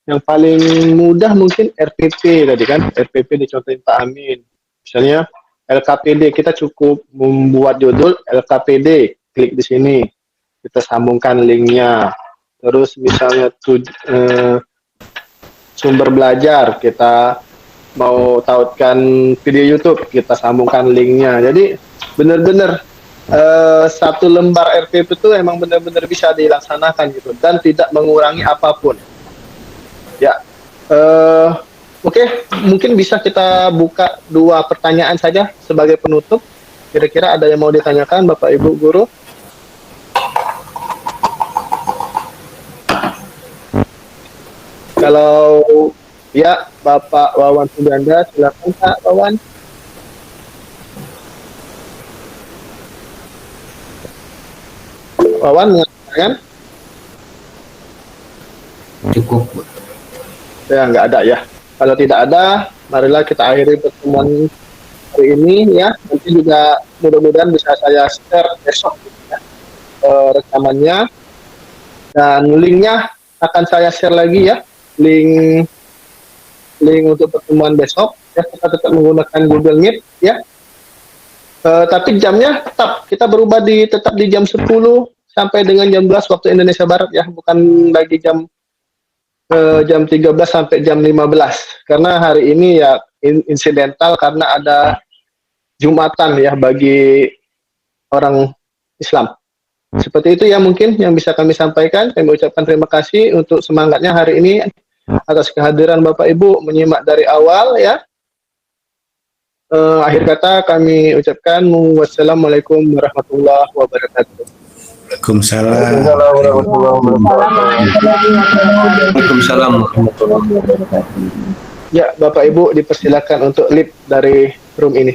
Yang paling mudah mungkin RPP tadi kan, RPP dicontohin Pak Amin. Misalnya LKPD, kita cukup membuat judul LKPD, klik di sini, kita sambungkan linknya. Terus misalnya sumber belajar, kita mau tautkan video YouTube, kita sambungkan linknya. Jadi benar-benar satu lembar RPP itu emang benar-benar bisa dilaksanakan gitu dan tidak mengurangi apapun. Ya, oke, mungkin bisa kita buka 2 pertanyaan saja sebagai penutup. Kira-kira ada yang mau ditanyakan Bapak Ibu Guru? Kalau ya, Bapak Wawan Suganda, silakan Pak Wawan. Wawan mengatakan? Cukup. Ya, nggak ada ya. Kalau tidak ada, marilah kita akhiri pertemuan hari ini ya. Nanti juga mudah-mudahan bisa saya share besok ya, rekamannya. Dan linknya akan saya share lagi ya. Link untuk pertemuan besok ya, kita tetap menggunakan Google Meet ya. Tapi jamnya tetap kita berubah tetap di jam 10 sampai dengan jam 12 waktu Indonesia Barat ya, bukan lagi jam 13 sampai jam 15 karena hari ini ya insidental karena ada Jumatan ya bagi orang Islam. Seperti itu ya mungkin yang bisa kami sampaikan. Kami ucapkan terima kasih untuk semangatnya hari ini atas kehadiran Bapak Ibu menyimak dari awal ya. Akhir kata kami ucapkan wassalamualaikum warahmatullahi wabarakatuh. Waalaikumsalam. Waalaikumsalam warahmatullahi wabarakatuh. Ya, Bapak Ibu dipersilakan untuk leave dari room ini.